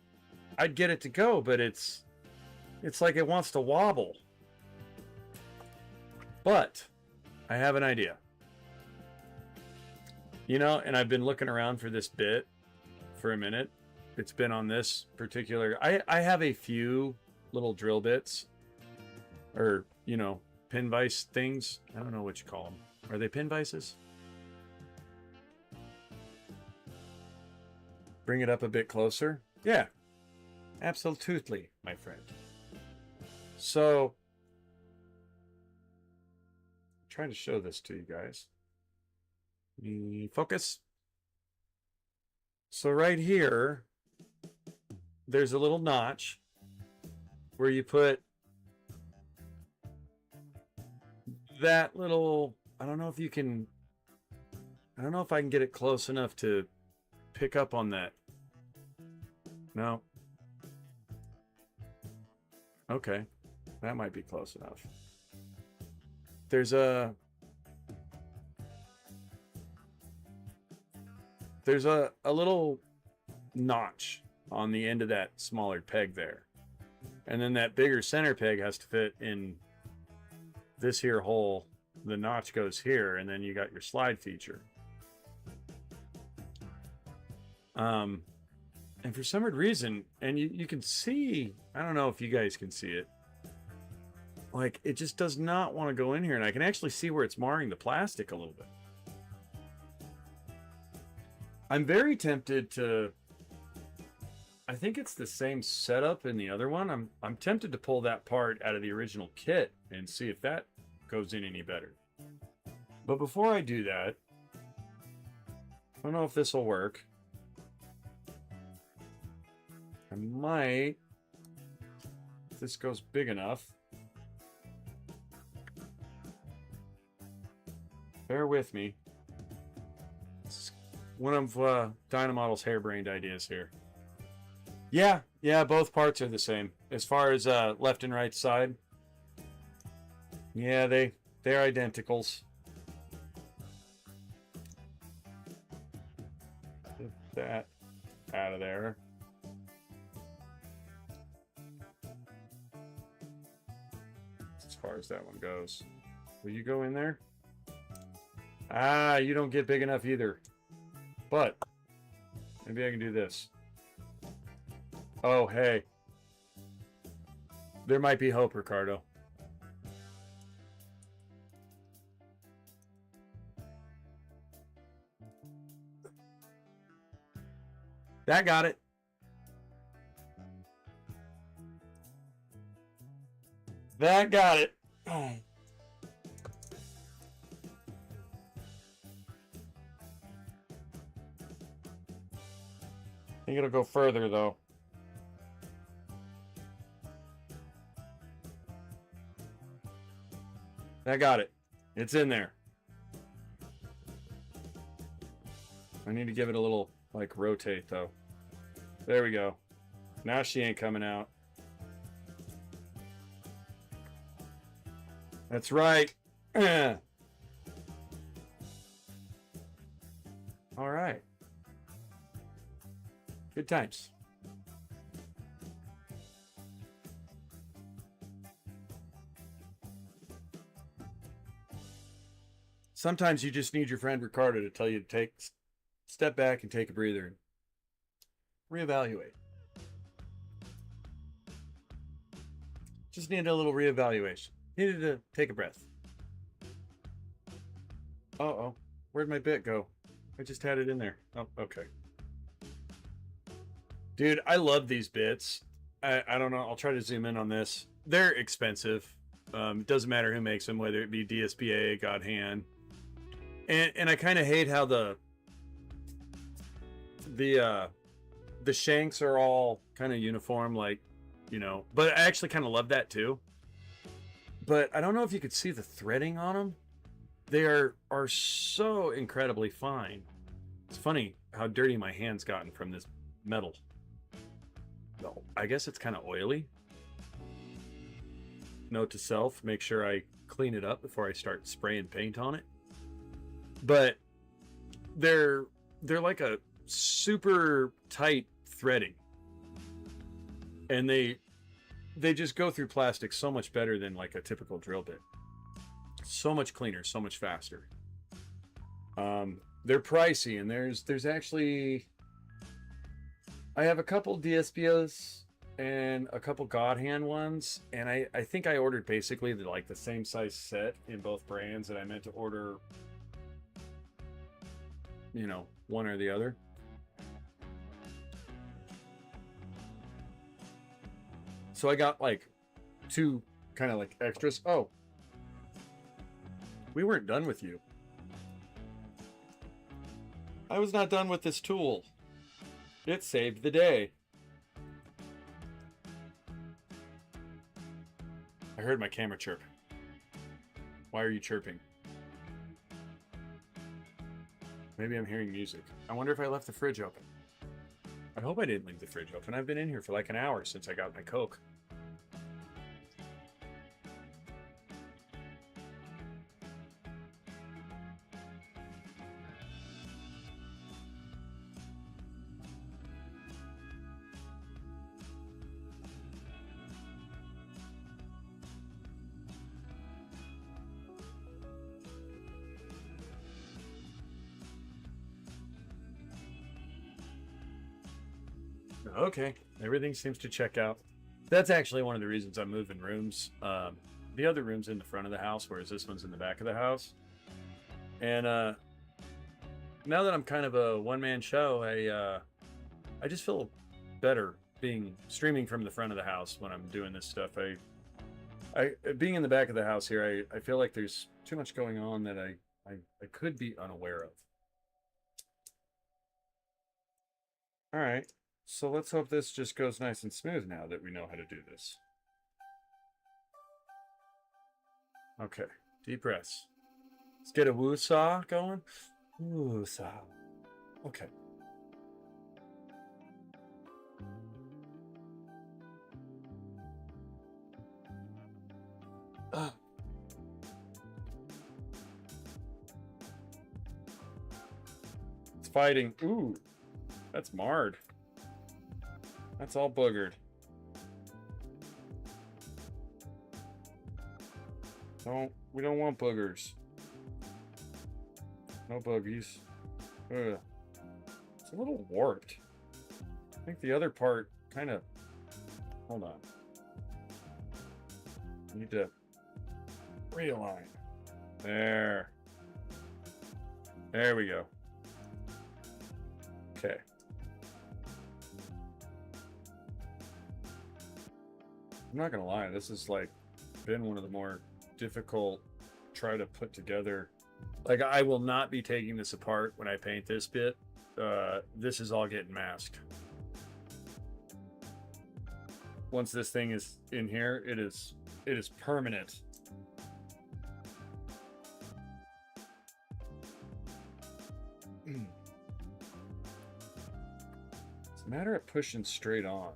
I'd get it to go, but it's like it wants to wobble. But I have an idea. You know, and I've been looking around for this bit for a minute. It's been on this particular... I have a few little drill bits. Or, you know, pin vise things. I don't know what you call them. Are they pin vices? Bring it up a bit closer. Yeah. Absolutely, my friend. So, I'm trying to show this to you guys. Focus. So right here, there's a little notch where you put that little, I don't know if I can get it close enough to pick up on that. No. Okay. That might be close enough. There's a little notch on the end of that smaller peg there. And then that bigger center peg has to fit in this here hole. The notch goes here, and then you got your slide feature. And for some reason, and you can see, I don't know if you guys can see it, like it just does not want to go in here, and I can actually see where it's marring the plastic a little bit. I'm very tempted to, I think it's the same setup in the other one. I'm tempted to pull that part out of the original kit and see if that goes in any better. But before I do that, I don't know if this will work. I might, if this goes big enough. Bear with me. It's one of Dynamodel's harebrained ideas here. Yeah, both parts are the same. As far as left and right side. Yeah, they're identicals. Get that out of there. As far as that one goes. Will you go in there? Ah, you don't get big enough either. But maybe I can do this. Oh, hey. There might be hope, Ricardo. That got it. That got it. Oh. I think it'll go further, though. I got it. It's in there. I need to give it a little, like, rotate, though. There we go. Now she ain't coming out. That's right. All right. Good times. Sometimes you just need your friend Ricardo to tell you to step back and take a breather and reevaluate. Just needed a little reevaluation. Needed to take a breath. Uh-oh. Where'd my bit go? I just had it in there. Oh, okay. Dude, I love these bits. I don't know. I'll try to zoom in on this. They're expensive. It doesn't matter who makes them, whether it be DSPA, God Hand. And I kind of hate how the shanks are all kind of uniform, like, you know, but I actually kind of love that too. But I don't know if you could see the threading on them. They are so incredibly fine. It's funny how dirty my hand's gotten from this metal. Well, I guess it's kind of oily. Note to self, make sure I clean it up before I start spraying paint on it. But they're like a super tight threading. And they just go through plastic so much better than like a typical drill bit. So much cleaner, so much faster. They're pricey, and there's actually, I have a couple DSPOs and a couple God Hand ones, and I think I ordered basically the same size set in both brands, and I meant to order, you know, one or the other. So I got like two kind of like extras. Oh, we weren't done with you. I was not done with this tool. It saved the day. I heard my camera chirp. Why are you chirping? Maybe I'm hearing music. I wonder if I left the fridge open. I hope I didn't leave the fridge open. I've been in here for like an hour since I got my Coke. Okay, everything seems to check out. That's actually one of the reasons I'm moving rooms. The other room's in the front of the house, whereas this one's in the back of the house. And now that I'm kind of a one-man show, I just feel better streaming from the front of the house when I'm doing this stuff. I being in the back of the house here, I feel like there's too much going on that I could be unaware of. All right. So let's hope this just goes nice and smooth now that we know how to do this. Okay, deep breaths. Let's get a woo-saw going. Woo-saw. Okay. It's fighting. Ooh, that's marred. That's all boogered. We don't want boogers. No boogies. Ugh. It's a little warped. I think the other part kind of... Hold on. I need to realign. There. There we go. Okay. I'm not gonna lie, this has like been one of the more difficult try to put together. Like, I will not be taking this apart when I paint this bit. This is all getting masked. Once this thing is in here, it is permanent. It's a matter of pushing straight on.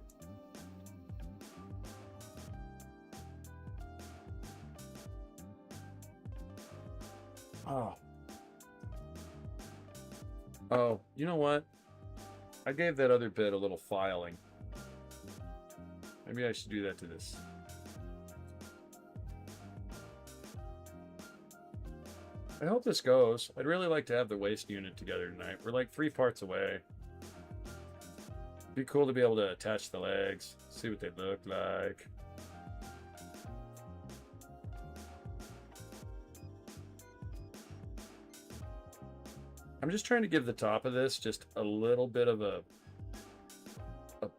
Oh, you know what? I gave that other bit a little filing. Maybe I should do that to this. I hope this goes. I'd really like to have the waist unit together tonight. We're like 3 parts away. Be cool to be able to attach the legs, see what they look like. I'm just trying to give the top of this just a little bit of a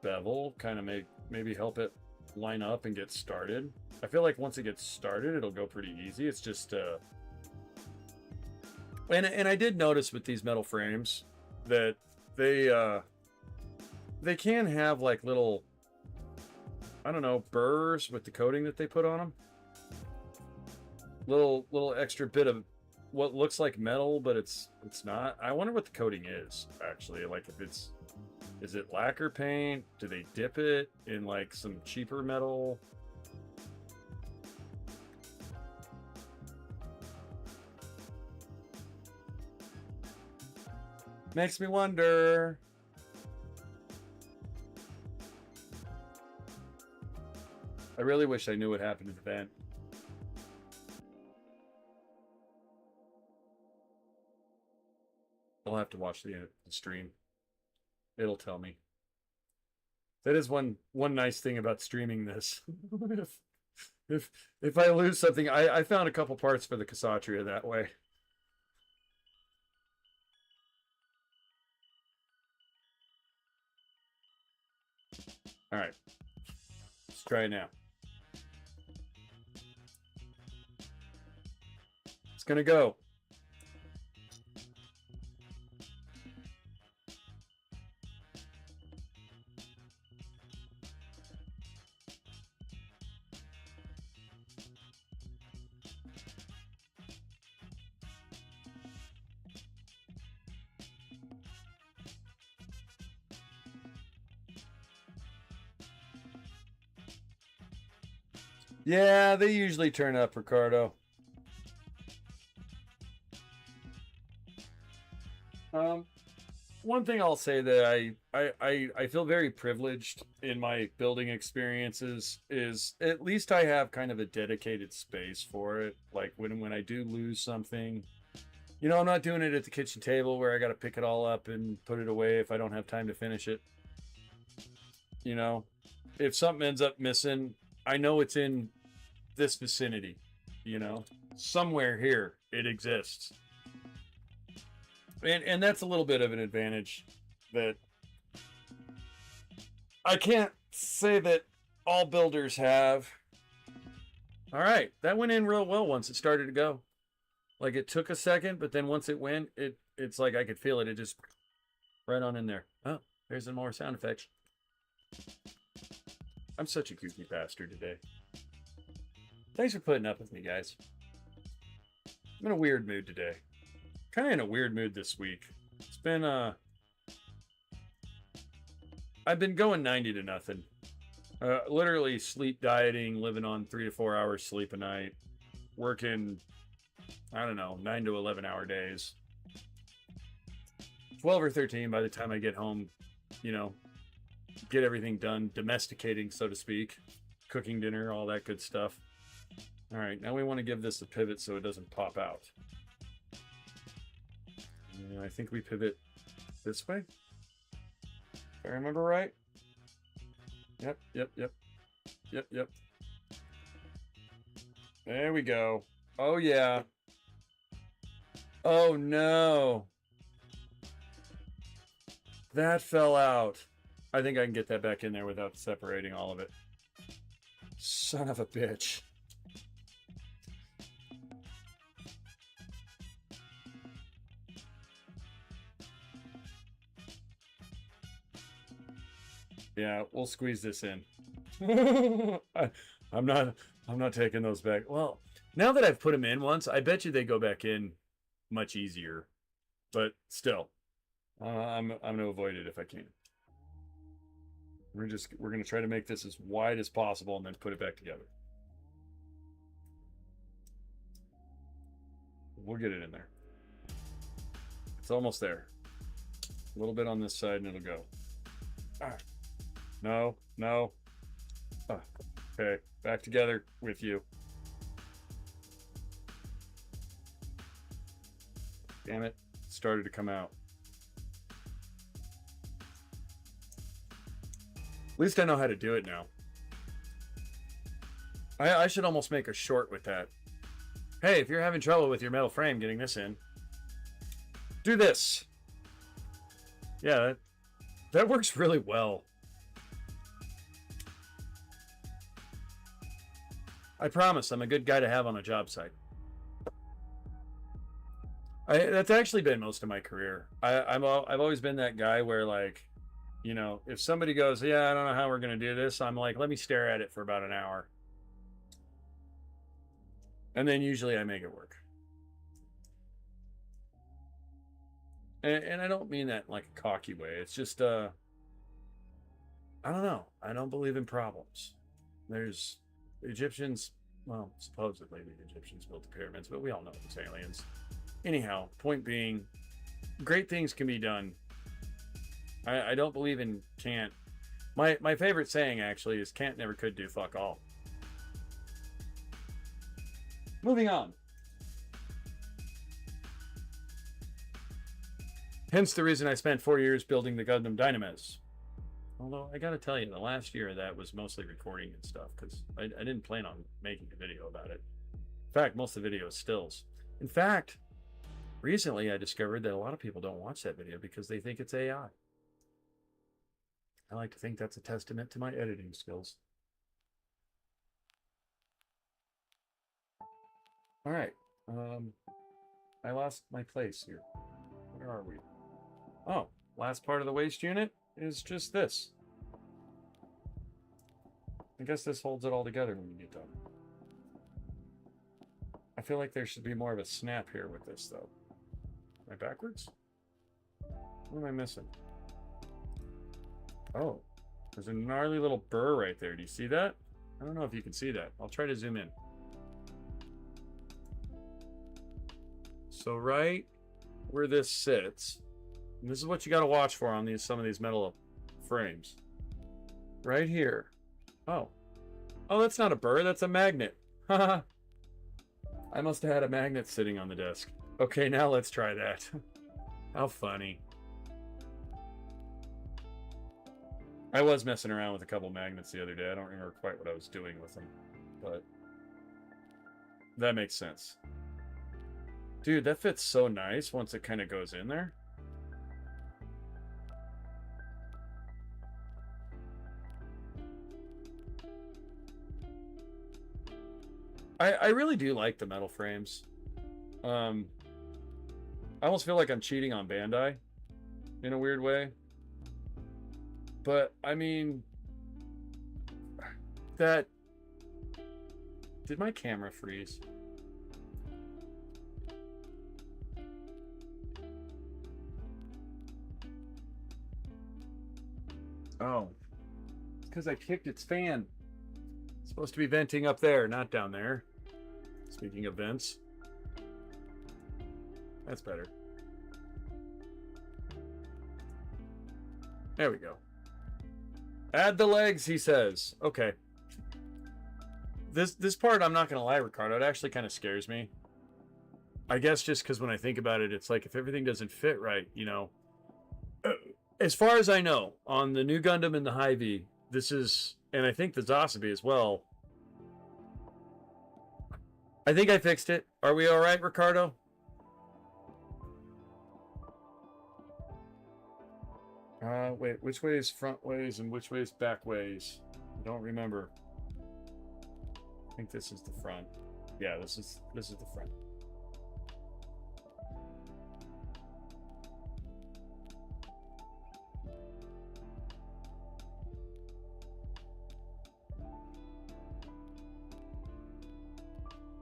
bevel, kind of maybe help it line up and get started. I feel like once it gets started, it'll go pretty easy. It's just and I did notice with these metal frames that they can have like little, I don't know, burrs with the coating that they put on them. Little extra bit of what looks like metal, but it's not. I wonder what the coating is actually. Like if is it lacquer paint? Do they dip it in like some cheaper metal? Makes me wonder. I really wish I knew what happened at the vent. I'll have to watch the stream. It'll tell me. That is one nice thing about streaming this. if I lose something, I found a couple parts for the Cassatria that way. All right, let's try it now. It's gonna go. Yeah, they usually turn up, Ricardo. One thing I'll say that I feel very privileged in my building experiences is at least I have kind of a dedicated space for it. Like when I do lose something, you know, I'm not doing it at the kitchen table where I got to pick it all up and put it away if I don't have time to finish it. You know, if something ends up missing, I know it's in this vicinity, you know, somewhere here it exists. And that's a little bit of an advantage that I can't say that all builders have. All right, that went in real well once it started to go. Like it took a second, but then once it went, it's like I could feel it. It just right on in there. Oh, there's some more sound effects. I'm such a kooky bastard today. Thanks for putting up with me, guys. I'm in a weird mood today. Kind of in a weird mood this week. It's been I've been going 90 to nothing. Literally sleep dieting, living on 3 to 4 hours sleep a night, working, I don't know, 9 to 11 hour days. 12 or 13 by the time I get home, you know, get everything done, domesticating, so to speak, cooking dinner, all that good stuff. All right, now we want to give this a pivot so it doesn't pop out. Yeah, I think we pivot this way. If I remember right. Yep. There we go. Oh, yeah. Oh, no. That fell out. I think I can get that back in there without separating all of it. Son of a bitch. Yeah, we'll squeeze this in. I'm not taking those back. Well, now that I've put them in once, I bet you they go back in much easier. But still, I'm gonna avoid it if I can. We're gonna try to make this as wide as possible and then put it back together. We'll get it in there. It's almost there. A little bit on this side and it'll go. All right. No. Oh, okay, back together with you. Damn it. It started to come out. At least I know how to do it now. I should almost make a short with that. Hey, if you're having trouble with your metal frame getting this in, do this. Yeah, that works really well. I promise I'm a good guy to have on a job site. That's actually been most of my career. I've always been that guy where, like, you know, if somebody goes, yeah, I don't know how we're going to do this, I'm like, let me stare at it for about an hour. And then usually I make it work. And I don't mean that in like a cocky way. It's just, I don't know. I don't believe in problems. There's Egyptians, well, supposedly the Egyptians built the pyramids, but we all know it's aliens. Anyhow, point being, great things can be done. I don't believe in can't. My favorite saying, actually, is can't, never, could do, fuck all. Moving on. Hence the reason I spent 4 years building the Gundam Dynames. Although, I gotta tell you, the last year that was mostly recording and stuff, because I didn't plan on making a video about it. In fact, most of the video is stills. In fact, recently I discovered that a lot of people don't watch that video because they think it's AI. I like to think that's a testament to my editing skills. All right. I lost my place here. Where are we? Oh, last part of the waste unit is just this. I guess this holds it all together when you get done. I feel like there should be more of a snap here with this, though. Am I backwards? What am I missing? Oh, there's a gnarly little burr right there. Do you see that? I don't know if you can see that. I'll try to zoom in. So right where this sits, and this is what you got to watch for on these some of these metal frames. Right here. Oh, that's not a burr. That's a magnet. Haha. I must have had a magnet sitting on the desk. Okay, now let's try that. How funny. I was messing around with a couple magnets the other day. I don't remember quite what I was doing with them, but that makes sense. Dude, that fits so nice once it kind of goes in there. I really do like the metal frames. I almost feel like I'm cheating on Bandai in a weird way. But, I mean, that... Did my camera freeze? Oh. It's because I kicked its fan. It's supposed to be venting up there, not down there. Speaking of vents. That's better. There we go. Add the legs, he says. Okay. This part, I'm not going to lie, Ricardo, it actually kind of scares me. I guess just because when I think about it, it's like if everything doesn't fit right, you know. As far as I know, on the new Gundam and the Hy-V, this is, and I think the Zasabi as well. I think I fixed it. Are we all right, Ricardo? Wait, which way is front ways and which way is back ways? I don't remember. I think this is the front. Yeah, this is the front.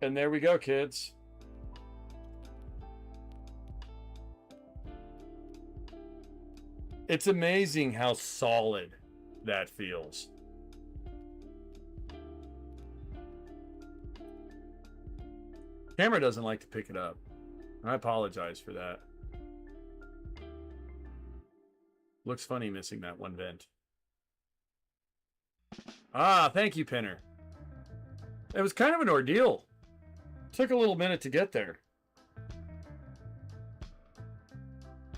And there we go, kids. It's amazing how solid that feels. Camera doesn't like to pick it up. I apologize for that. Looks funny missing that one vent. Ah, thank you, Pinner. It was kind of an ordeal. Took a little minute to get there.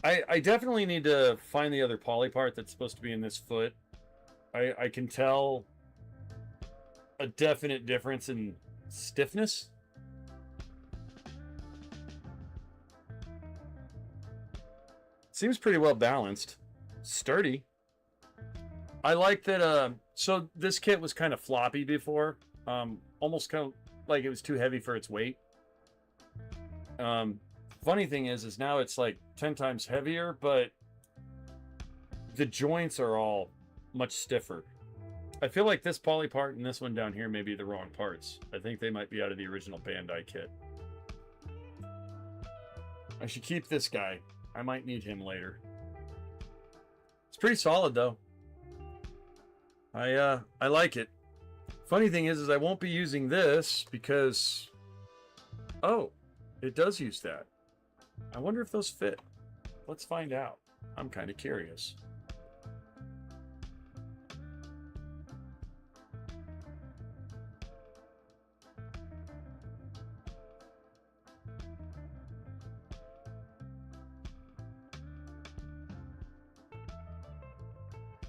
I definitely need to find the other poly part that's supposed to be in this foot. I can tell a definite difference in stiffness. Seems pretty well balanced. Sturdy. I like that, so this kit was kind of floppy before. Almost kind of like it was too heavy for its weight. Funny thing is now it's like 10 times heavier, but the joints are all much stiffer. I feel like this poly part and this one down here may be the wrong parts. I think they might be out of the original Bandai kit. I should keep this guy. I might need him later. It's pretty solid though. I like it. Funny thing is I won't be using this because, oh, it does use that. I wonder if those fit. Let's find out. I'm kind of curious.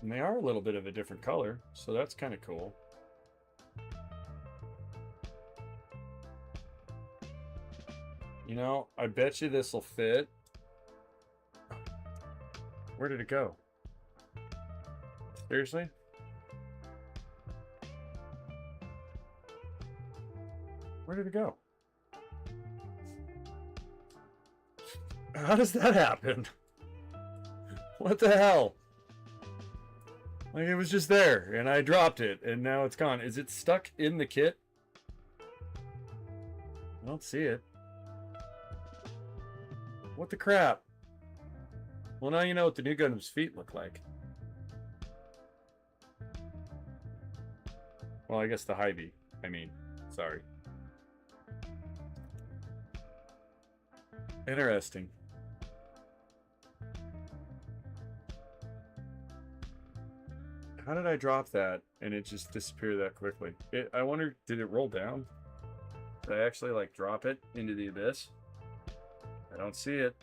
And they are a little bit of a different color, so that's kind of cool. You know, I bet you this will fit. Where did it go? Seriously? Where did it go? How does that happen? What the hell? Like, it was just there, and I dropped it, and now it's gone. Is it stuck in the kit? I don't see it. What the crap? Well, now you know what the new Gundam's feet look like. Well, I guess the Hy-Vee. I mean, sorry. Interesting. How did I drop that and it just disappeared that quickly? I wonder, did it roll down? Did I actually like drop it into the abyss? I don't see it.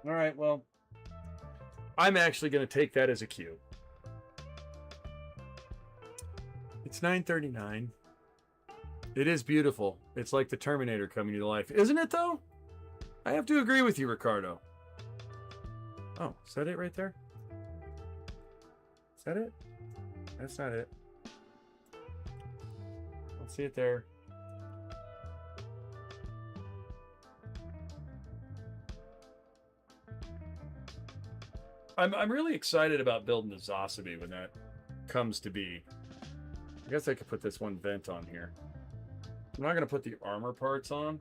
All right, well, I'm actually going to take that as a cue. It's 9:39. It is beautiful. It's like the Terminator coming to life. Isn't it, though? I have to agree with you, Ricardo. Oh, is that it right there? Is that it? That's not it. Don't see it there. I'm really excited about building the Zosabe when that comes to be. I guess I could put this one vent on here. I'm not going to put the armor parts on.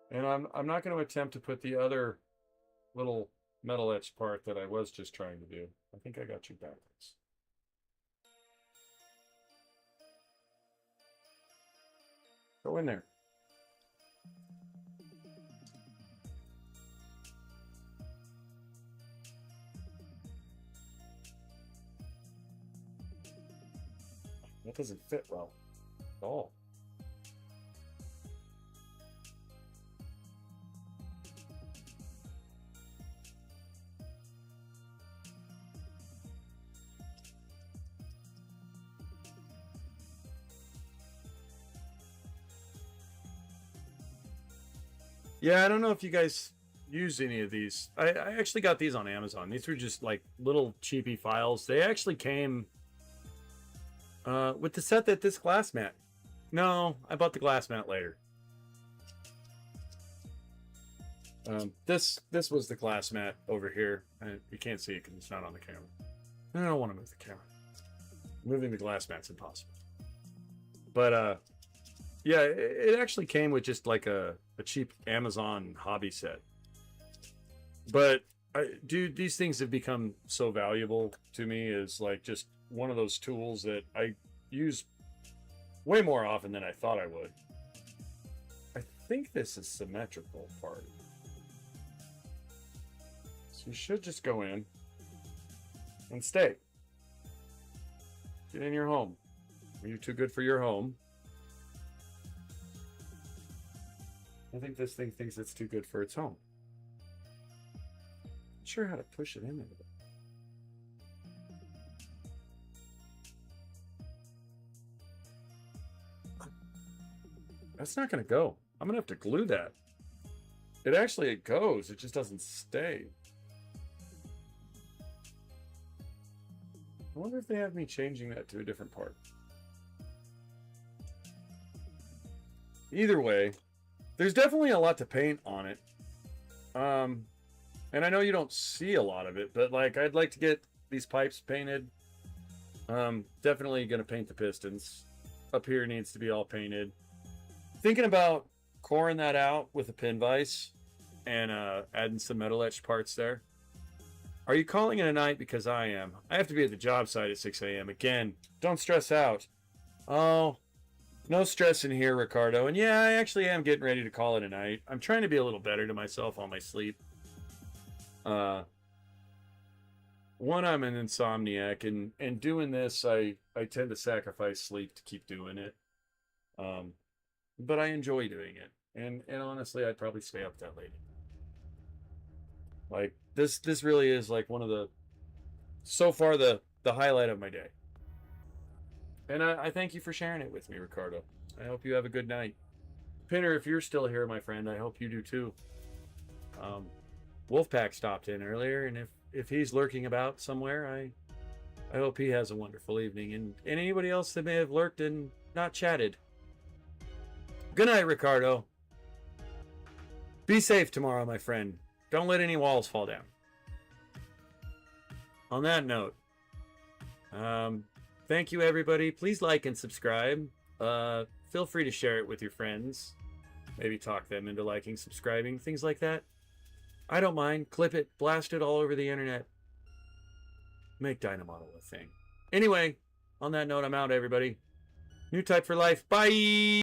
And I'm not going to attempt to put the other little metal etched part that I was just trying to do. I think I got you backwards. Go in there. That doesn't fit well at all. Yeah, I don't know if you guys use any of these. I actually got these on Amazon. These were just like little cheapy files. They actually came with the set that this glass mat. No, I bought the glass mat later. This was the glass mat over here. You can't see it because it's not on the camera. I don't want to move the camera. Moving the glass mat's impossible. But yeah, it actually came with just like a cheap Amazon hobby set. But dude, these things have become so valuable to me as like just one of those tools that I use way more often than I thought I would. I think this is symmetrical part. So you should just go in and stay. Get in your home. Are you too good for your home? I think this thing thinks it's too good for its home. Not sure how to push it in there. That's not going to go. I'm going to have to glue that. It goes. It just doesn't stay. I wonder if they have me changing that to a different part. Either way, there's definitely a lot to paint on it. And I know you don't see a lot of it, but like I'd like to get these pipes painted. Definitely going to paint the pistons. Up here needs to be all painted. Thinking about coring that out with a pin vise and adding some metal etched parts there. Are you calling it a night? Because I am. I have to be at the job site at 6 a.m. Again, don't stress out. Oh, no stress in here, Ricardo. And yeah, I actually am getting ready to call it a night. I'm trying to be a little better to myself on my sleep. One, I'm an insomniac, and doing this, I tend to sacrifice sleep to keep doing it. But I enjoy doing it. And honestly, I'd probably stay up that late. Like this really is like one of the, so far the highlight of my day. And I thank you for sharing it with me, Ricardo. I hope you have a good night. Pinner, if you're still here, my friend, I hope you do too. Wolfpack stopped in earlier, and if he's lurking about somewhere, I hope he has a wonderful evening. And anybody else that may have lurked and not chatted. Good night, Ricardo. Be safe tomorrow, my friend. Don't let any walls fall down. On that note, thank you, everybody. Please like and subscribe. Feel free to share it with your friends. Maybe talk them into liking, subscribing, things like that. I don't mind. Clip it, blast it all over the internet. Make Dynamodel a thing. Anyway, on that note, I'm out, everybody. New type for life. Bye!